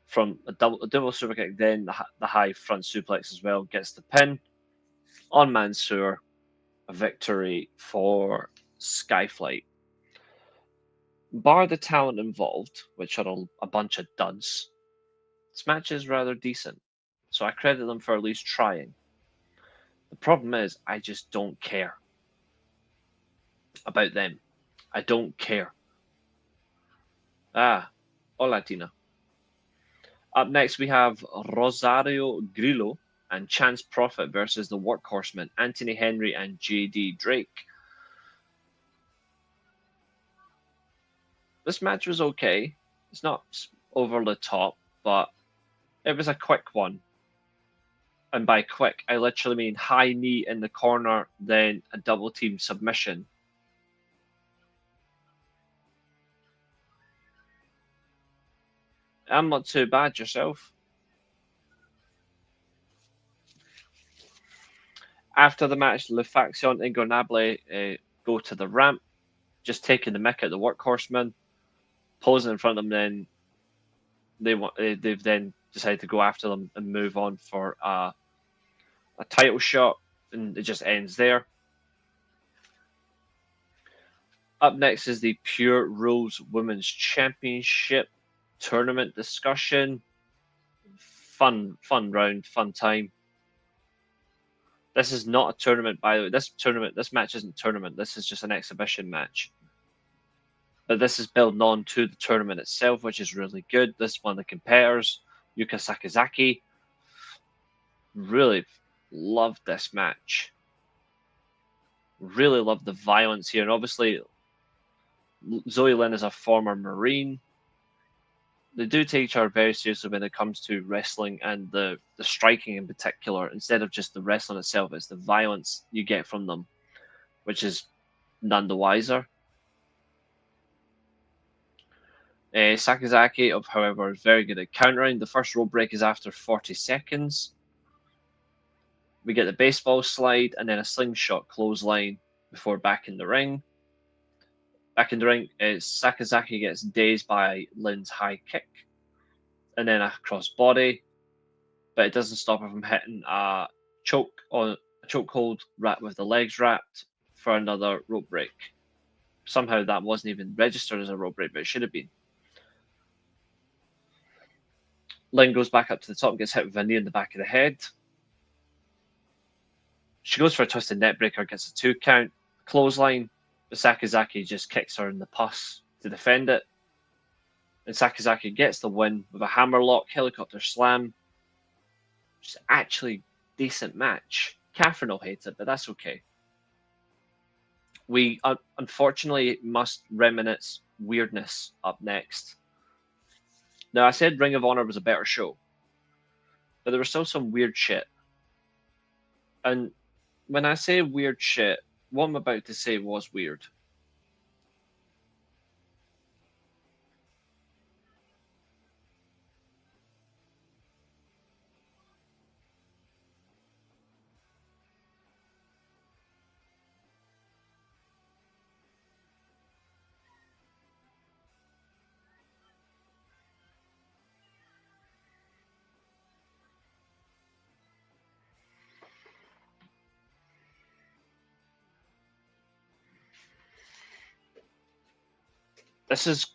from a double super kick, then the high front suplex as well, gets the pin on Mansoor. A victory for Skyflight. Bar the talent involved, which are a bunch of duds, this match is rather decent, so I credit them for at least trying. The problem is, I just don't care about them. I don't care. Hola Tina. Up next, we have Rosario Grillo and Chance Profit versus the Workhorsemen, Anthony Henry and JD Drake. This match was okay. It's not over the top, but it was a quick one. And by quick, I literally mean high knee in the corner, then a double team submission. I'm not too bad yourself. After the match, Le Faction Ingornable go to the ramp, just taking the mick at the Workhorsemen, posing in front of them. Then they've then decided to go after them and move on for a title shot, and it just ends there. Up next is the Pure Rules Women's Championship tournament discussion. Fun round, fun time. This is not a tournament, by the way. This match isn't tournament. This is just an exhibition match. But this is building on to the tournament itself, which is really good. This one of the competitors, Yuka Sakazaki. Really loved this match. Really loved the violence here. And obviously, Zoe Lynn is a former Marine. They do take each other very seriously when it comes to wrestling and the striking in particular. Instead of just the wrestling itself, it's the violence you get from them, which is none the wiser. Sakazaki, however, is very good at countering. The first rope break is after 40 seconds. We get the baseball slide and then a slingshot clothesline before back in the ring. Back in the ring, Sakazaki gets dazed by Lynn's high kick and then a crossbody, but it doesn't stop her from hitting a chokehold wrapped with the legs wrapped for another rope break. Somehow that wasn't even registered as a rope break, but it should have been. Lynn goes back up to the top and gets hit with a knee in the back of the head. She goes for a twisted neckbreaker, gets a 2 count, clothesline, but Sakazaki just kicks her in the pus to defend it. And Sakazaki gets the win with a hammerlock helicopter slam. It's actually decent match. Catherine will hate it, but that's okay. We unfortunately must reminisce weirdness up next. Now, I said Ring of Honor was a better show, but there was still some weird shit. And when I say weird shit, what I'm about to say was weird. This has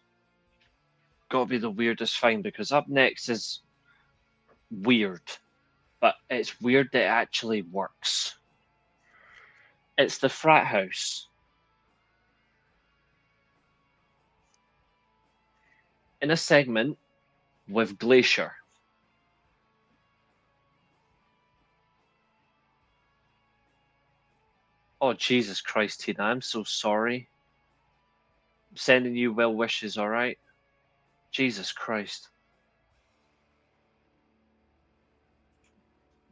got to be the weirdest thing, because up next is weird, but it's weird that it actually works. It's the frat house. In a segment with Glacier. Oh, Jesus Christ, Tina, I'm so sorry. I'm sending you well wishes, alright? Jesus Christ.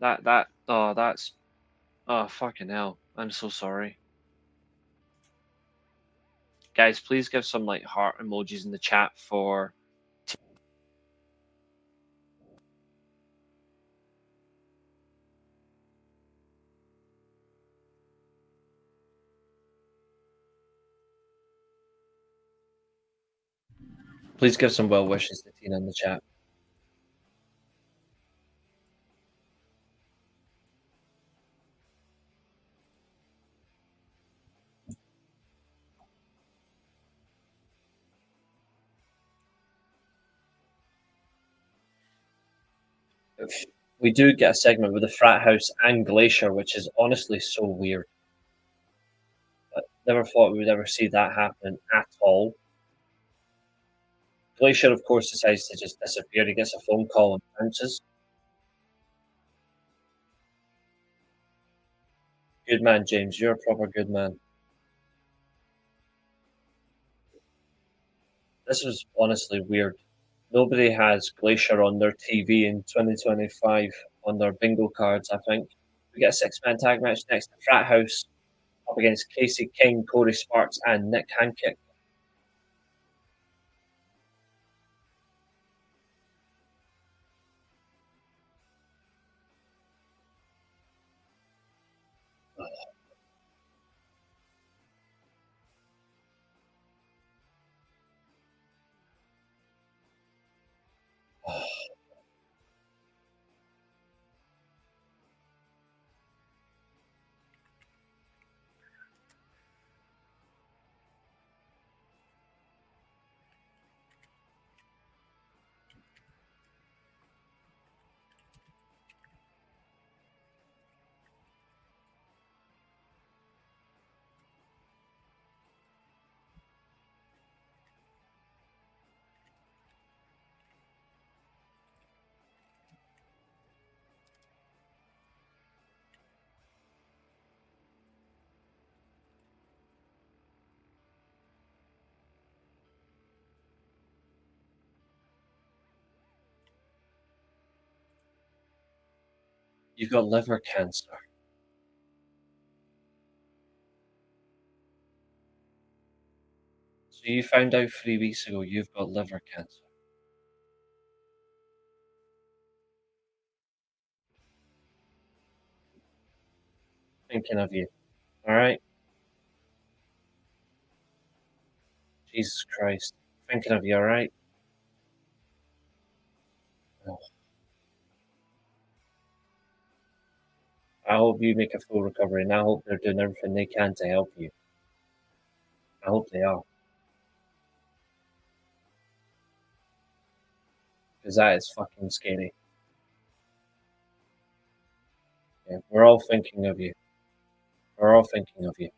Oh, fucking hell. I'm so sorry. Guys, please give some, like, heart emojis in the chat for... Please give some well wishes to Tina in the chat. We do get a segment with the frat house and Glacier, which is honestly so weird. But never thought we would ever see that happen at all. Glacier, of course, decides to just disappear. He gets a phone call and bounces. Good man, James. You're a proper good man. This was honestly weird. Nobody has Glacier on their TV in 2025 on their bingo cards, I think. We get a six-man tag match next to Frat House up against Casey King, Corey Sparks, and Nick Hankick. You've got liver cancer. So you found out 3 weeks ago you've got liver cancer. Thinking of you. Alright? Jesus Christ. Thinking of you, alright? Oh. I hope you make a full recovery, and I hope they're doing everything they can to help you. I hope they are. Because that is fucking scary. Yeah, we're all thinking of you. We're all thinking of you.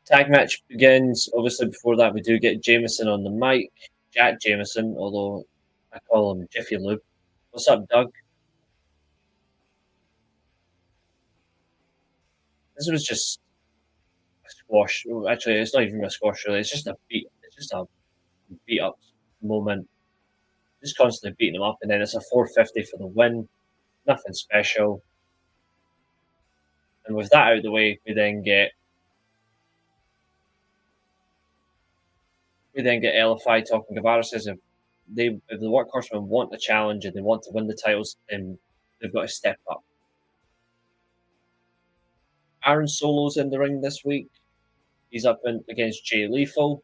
Tag match begins. Obviously, before that, we do get Jameson on the mic. Jack Jameson, although I call him Jiffy Lube. What's up, Doug? This was just a squash. Well, actually, it's not even a squash, really. It's just a beat. It's just a beat up moment. Just constantly beating him up, and then it's a 450 for the win. Nothing special. And with that out of the way, we then get LFI talking. Guevara says if the workhorsemen want the challenge and they want to win the titles, then they've got to step up. Aaron Solo's in the ring this week. He's up against Jay Lethal.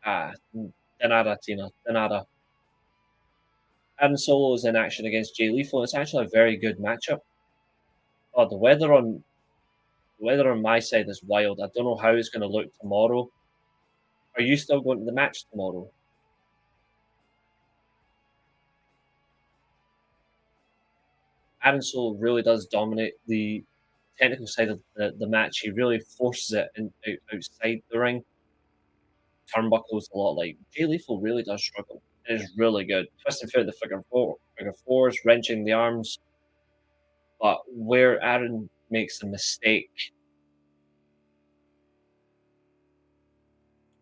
Denada, Tina. Denada. Aaron Solo is in action against Jay Lethal. It's actually a very good matchup. Oh, the weather on my side is wild. I don't know how it's going to look tomorrow. Are you still going to the match tomorrow? Aaron Solo really does dominate the technical side of the match. He really forces it outside the ring. Turnbuckles a lot. Like Jay Lethal really does struggle. It is really good. Twisting through the figure fours, wrenching the arms. But where Aaron makes the mistake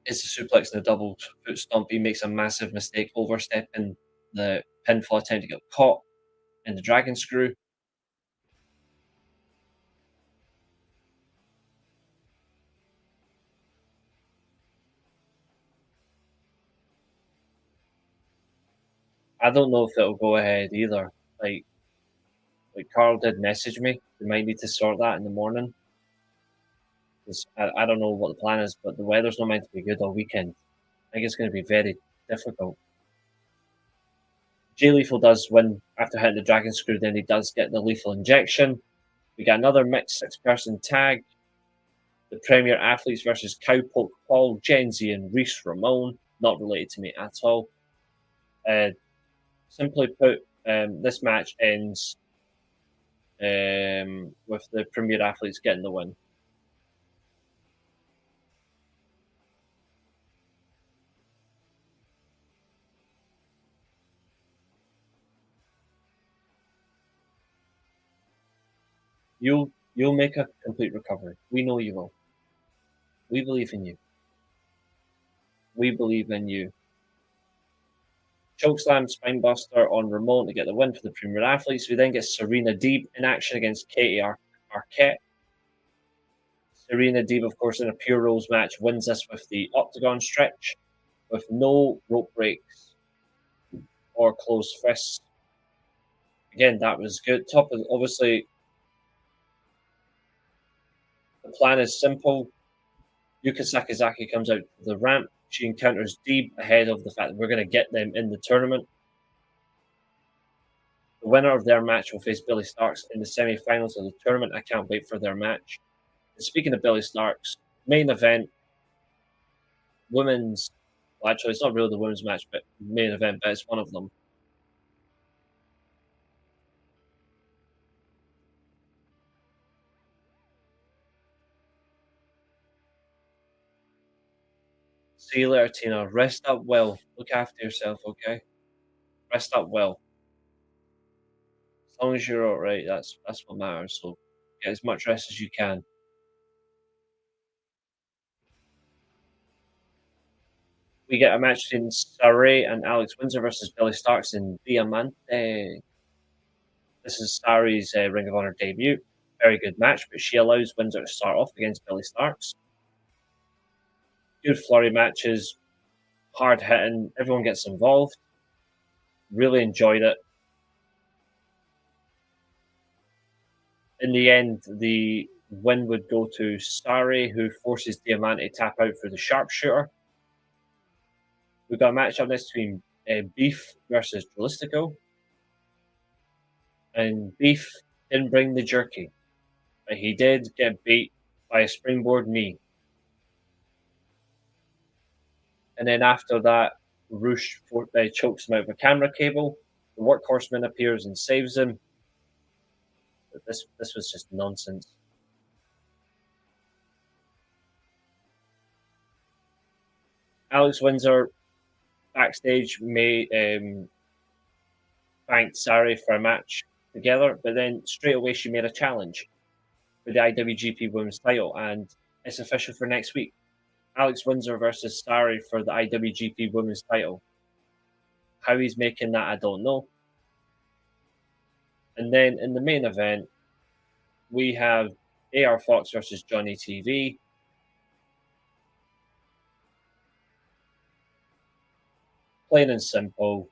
is the suplex and the double foot stomp. He makes a massive mistake, overstepping the pinfall attempt to get caught in the dragon screw. I don't know if it'll go ahead either. Like Carl did message me. We might need to sort that in the morning. because I don't know what the plan is, but the weather's not meant to be good all weekend. I think it's going to be very difficult. Jay Lethal does win after hitting the Dragon Screw, then he does get the lethal injection. We got another mixed 6-person tag. The Premier Athletes versus Cowpoke Paul, Gen Z, and Reece Ramon. Not related to me at all. Simply put, this match ends with the Premier Athletes getting the win. You'll make a complete recovery. We know you will. We believe in you. We believe in you. Chokeslam Spinebuster on Ramon to get the win for the Premier Athletes. We then get Serena Deeb in action against Katie Arquette. Serena Deeb, of course, in a Pure Rules match, wins this with the Octagon stretch with no rope breaks or closed fists. Again, that was good. Obviously, the plan is simple. Yuka Sakazaki comes out to the ramp. She encounters Deeb ahead of the fact that we're going to get them in the tournament. The winner of their match will face Billy Starks in the semi-finals of the tournament. I can't wait for their match. And speaking of Billy Starks, main event, women's. Well, actually, it's not really the women's match, but main event, but it's one of them. See you later, Tina. Rest up well. Look after yourself, okay? Rest up well. As long as you're alright, that's what matters. So get as much rest as you can. We get a match between Sareee and Alex Windsor versus Billy Starks in Diamante. This is Saree's Ring of Honor debut. Very good match, but she allows Windsor to start off against Billy Starks. Good flurry matches, hard hitting, everyone gets involved. Really enjoyed it. In the end, the win would go to Sareee, who forces Diamante to tap out for the sharpshooter. We've got a match up next between Beef versus Dralistico. And Beef didn't bring the jerky, but he did get beat by a springboard knee. And then after that, Roosh chokes him out with a camera cable. The Workhorseman appears and saves him. But this was just nonsense. Alex Windsor backstage thanked Sareee for a match together, but then straight away she made a challenge for the IWGP Women's title, and it's official for next week. Alex Windsor versus Sareee for the IWGP Women's title. How he's making that, I don't know. And then in the main event, we have AR Fox versus Johnny TV. Plain and simple.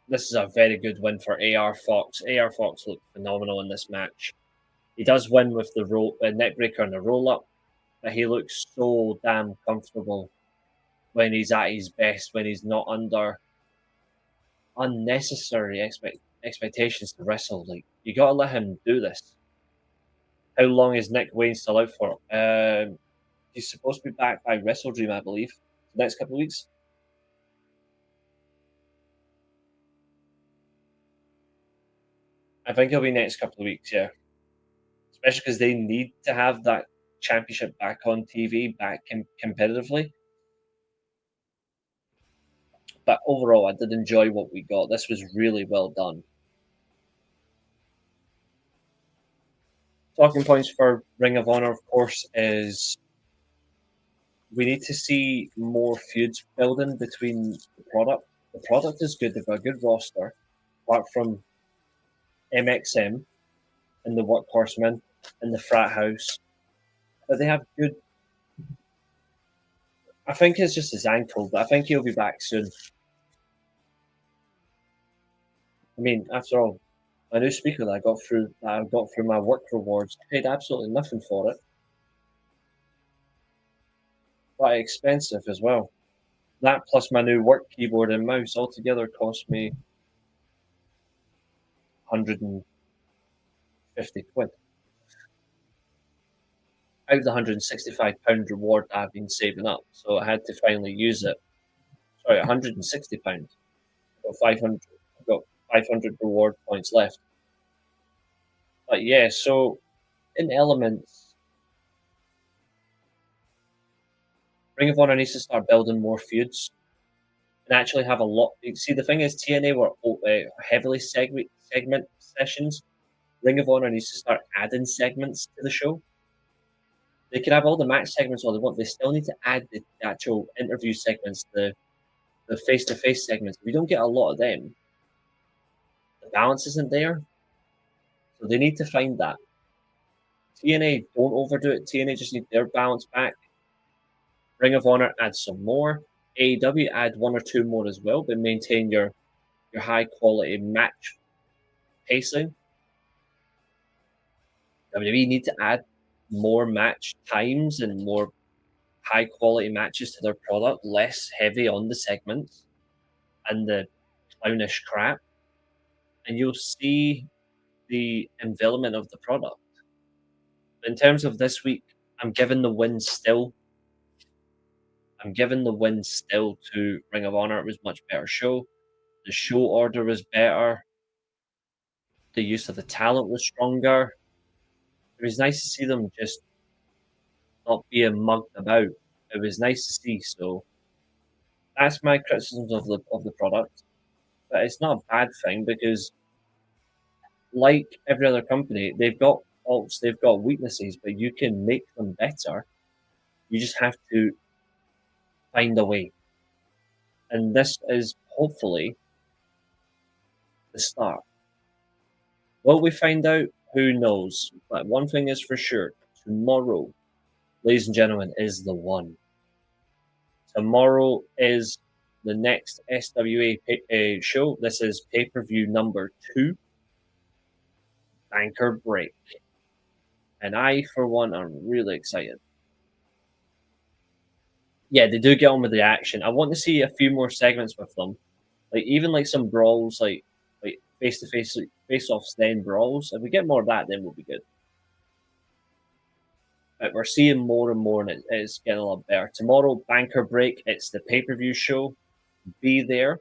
This is a very good win for AR Fox. AR Fox looked phenomenal in this match. He does win with the neckbreaker and the roll-up, but he looks so damn comfortable when he's at his best, when he's not under unnecessary expectations to wrestle. Like, you got to let him do this. How long is Nick Wayne still out for? He's supposed to be back by Wrestle Dream, I believe, the next couple of weeks. I think he'll be next couple of weeks, yeah. Especially because they need to have that championship back on TV, back competitively. But overall, I did enjoy what we got. This was really well done. Talking points for Ring of Honor, of course, is we need to see more feuds building between the product. The product is good. They've got a good roster, apart from MXM and the Workhorsemen and the Frat House. But they have good... I think it's just his ankle, but I think he'll be back soon. I mean, after all, My new speaker that I got through my work rewards. I paid absolutely nothing for it. Quite expensive as well. That plus my new work keyboard and mouse altogether cost me 150 quid. Out of the £165 reward that I've been saving up, so I had to finally use it. Sorry, £160. I've got 500. I've got 500 reward points left. But yeah, so in Elements, Ring of Honor needs to start building more feuds and actually have a lot. See, the thing is, TNA were heavily segment sessions. Ring of Honor needs to start adding segments to the show. They can have all the match segments all they want. They still need to add the actual interview segments, the face-to-face segments. If we don't get a lot of them, the balance isn't there. So they need to find that. TNA, don't overdo it. TNA just need their balance back. Ring of Honor, add some more. AEW, add one or two more as well, but maintain your high-quality match pacing. WWE need to add more match times and more high-quality matches to their product, less heavy on the segments and the clownish crap, and you'll see the envelopment of the product. In terms of this week, I'm giving the win still. I'm giving the win still to Ring of Honor. It was a much better show. The show order was better. The use of the talent was stronger. It was nice to see them just not being mugged about. It was nice to see. So that's my criticisms of the product. But it's not a bad thing because, like every other company, they've got faults, they've got weaknesses, but you can make them better. You just have to find a way. And this is hopefully the start. Will we find out? Who knows? But one thing is for sure tomorrow, ladies and gentlemen, is the one. Tomorrow is the next SWA show. This is pay per view number 2, Banker Break. And I, for one, am really excited. Yeah, they do get on with the action. I want to see a few more segments with them, like even like some brawls, like face to face offs, then brawls. If we get more of that, then we'll be good. But we're seeing more and more, and it's getting a lot better. Tomorrow, Banker Break. It's the pay per view show. Be there.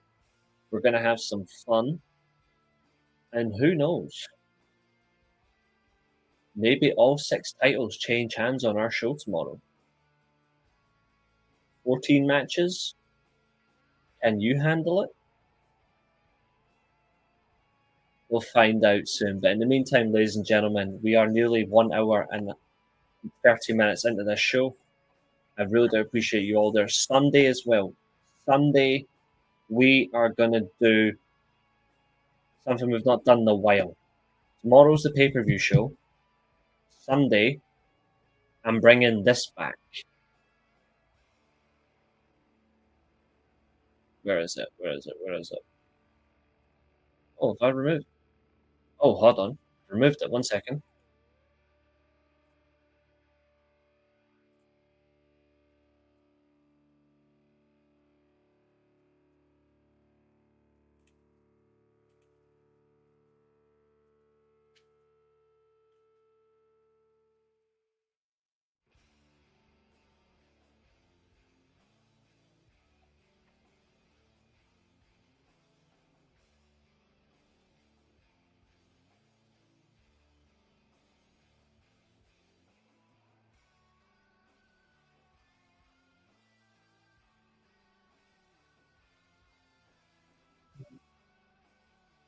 We're gonna have some fun, and who knows? Maybe all 6 titles change hands on our show tomorrow. 14 matches. Can you handle it? We'll find out soon. But in the meantime, ladies and gentlemen, we are nearly 1 hour and 30 minutes into this show. I really do appreciate you all there. Sunday as well. Sunday, we are going to do something we've not done in a while. Tomorrow's the pay-per-view show. Sunday, I'm bringing this back. Where is it? Where is it? Where is it? Oh, have I removed? Oh, hold on. Removed it. 1 second.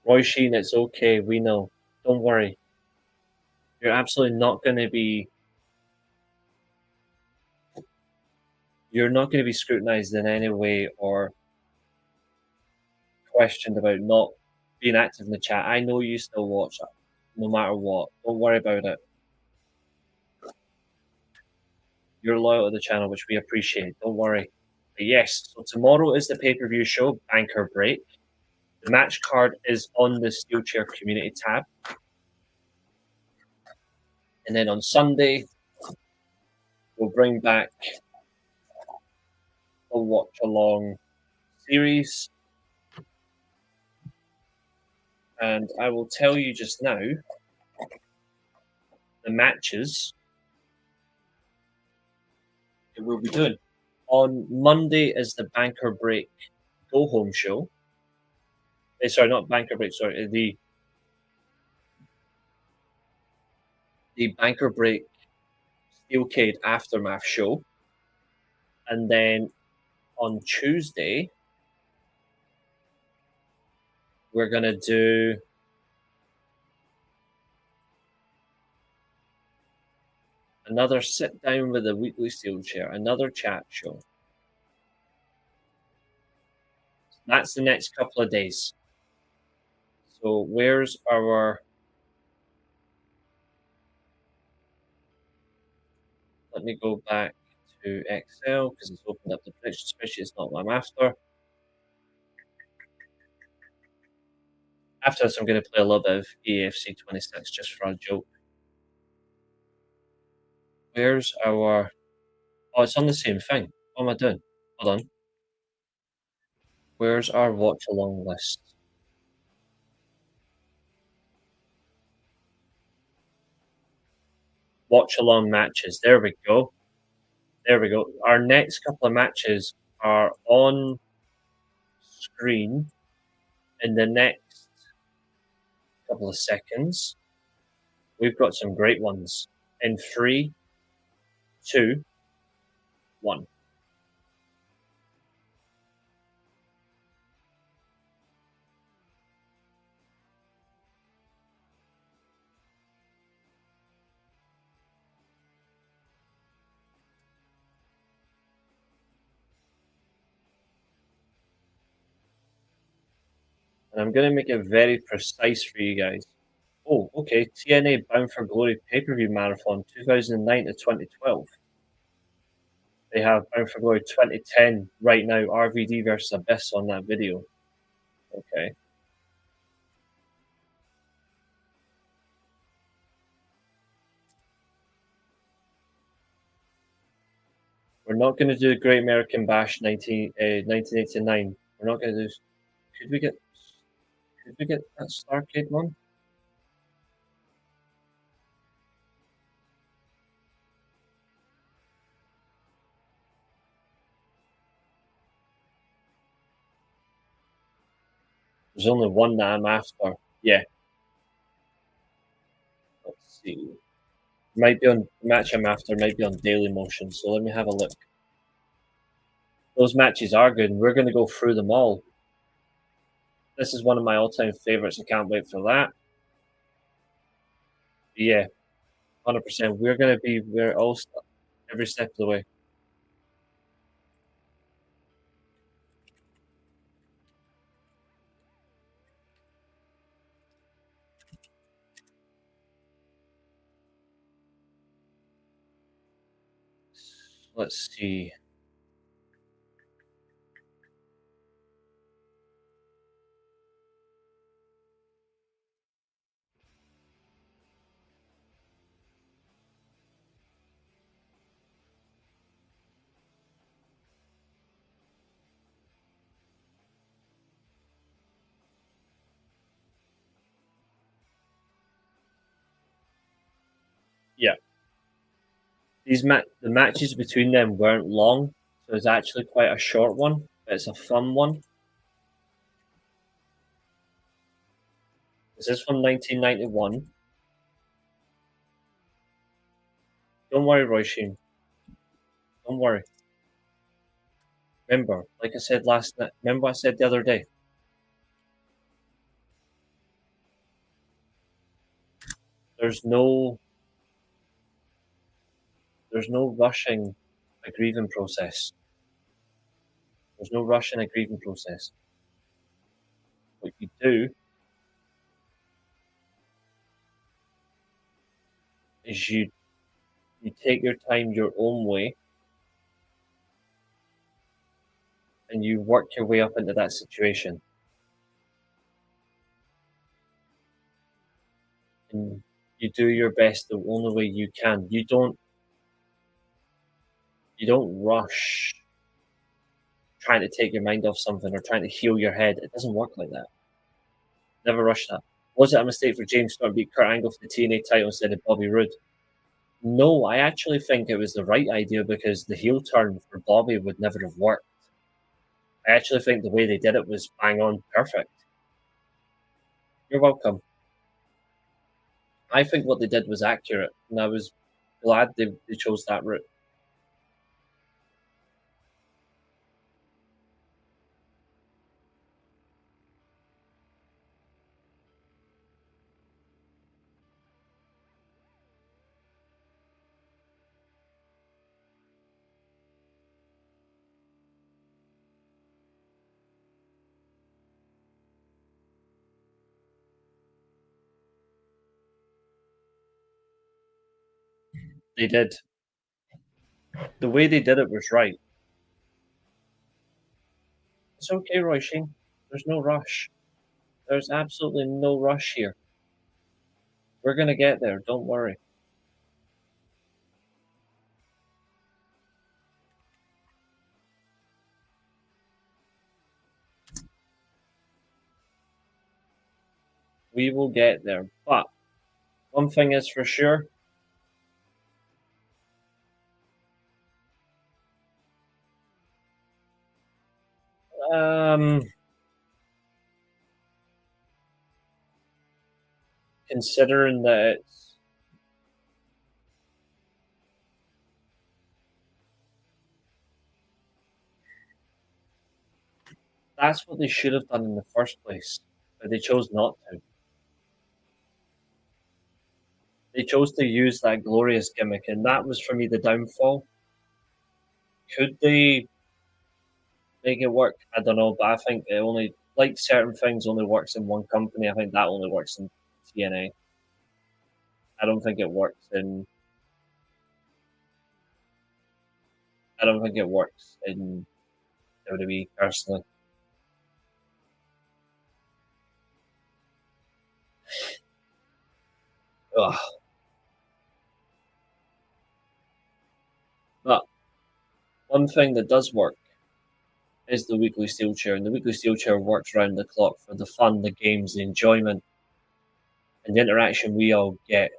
Roy Sheen, it's okay. We know. Don't worry. You're absolutely not going to be. You're not going to be scrutinized in any way or questioned about not being active in the chat. I know you still watch it, no matter what. Don't worry about it. You're loyal to the channel, which we appreciate. Don't worry. But yes, so tomorrow is the pay-per-view show, Banker Break. The match card is on the Steelchair community tab. And then on Sunday, we'll bring back a watch along series. And I will tell you just now the matches that we'll be doing. On Monday is the Banker Break Go Home show. Sorry, not Banker Break, sorry, the Banker Break Steelcade Aftermath show. And then on Tuesday, we're going to do another sit down with the weekly Steelchair, another chat show. That's the next couple of days. So where's our... Let me go back to Excel because it's opened up the prediction spreadsheet. It's not what I'm after. After this, I'm going to play a little bit of EAFC 26 just for a joke. Where's our... Oh, it's on the same thing. What am I doing? Hold on. Where's our watch along list? Watch along matches. There we go. There we go. Our next couple of matches are on screen in the next couple of seconds. We've got some great ones. In 3, 2, 1. And I'm going to make it very precise for you guys. Oh, okay. TNA Bound for Glory pay-per-view marathon 2009 to 2012. They have Bound for Glory 2010 right now. RVD versus Abyss on that video. Okay. We're not going to do Great American Bash 1989. We're not going to do... Could we get that Starcade one? There's only one that I'm after. Yeah. Let's see. Might be on match I'm after, might be on Daily Motion. So let me have a look. Those matches are good, and we're going to go through them all. This is one of my all-time favorites. I can't wait for that. Yeah, 100%. We're all every step of the way. Let's see. Yeah. The matches between them weren't long, so it's actually quite a short one, but it's a fun one. This is from 1991. Don't worry, Roy Sheen. Don't worry. Remember, like I said last night, remember what I said the other day? There's no rushing a grieving process. There's no rushing a grieving process. What you do is you take your time your own way and you work your way up into that situation. and you do your best the only way you can. You don't rush trying to take your mind off something or trying to heal your head. It doesn't work like that. Never rush that. Was it a mistake for James Storm to beat Kurt Angle for the TNA title instead of Bobby Roode? No, I actually think it was the right idea because the heel turn for Bobby would never have worked. I actually think the way they did it was bang on perfect. You're welcome. I think what they did was accurate, and I was glad they chose that route. They did. The way they did it was right. It's okay, Roy Sheen. There's no rush. There's absolutely no rush here. We're gonna get there, don't worry. We will get there. But one thing is for sure, um, considering that that's what they should have done in the first place, but they chose not to. They chose to use that glorious gimmick, and that was for me the downfall. Could they make it work? I don't know, but I think it only like certain things only works in one company. I think that only works in TNA. I don't think it works in. I don't think it works in WWE personally. Ugh. But one thing that does work is the weekly Steelchair, and the weekly Steelchair works round the clock for the fun, the games, the enjoyment, and the interaction we all get.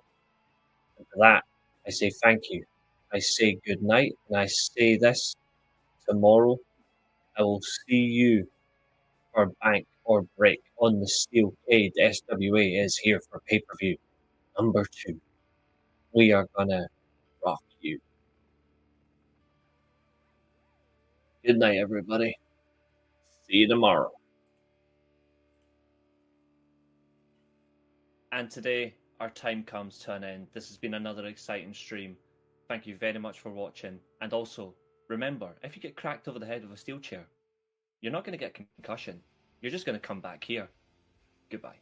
And for that, I say thank you. I say good night, and I say this tomorrow. I will see you for Bank or Break on the Steel Cage. SWA is here for pay per view number 2. We are gonna rock you. Good night, everybody. See you tomorrow. And today, our time comes to an end. This has been another exciting stream. Thank you very much for watching. And also, remember, if you get cracked over the head with a steel chair, you're not going to get concussion. You're just going to come back here. Goodbye.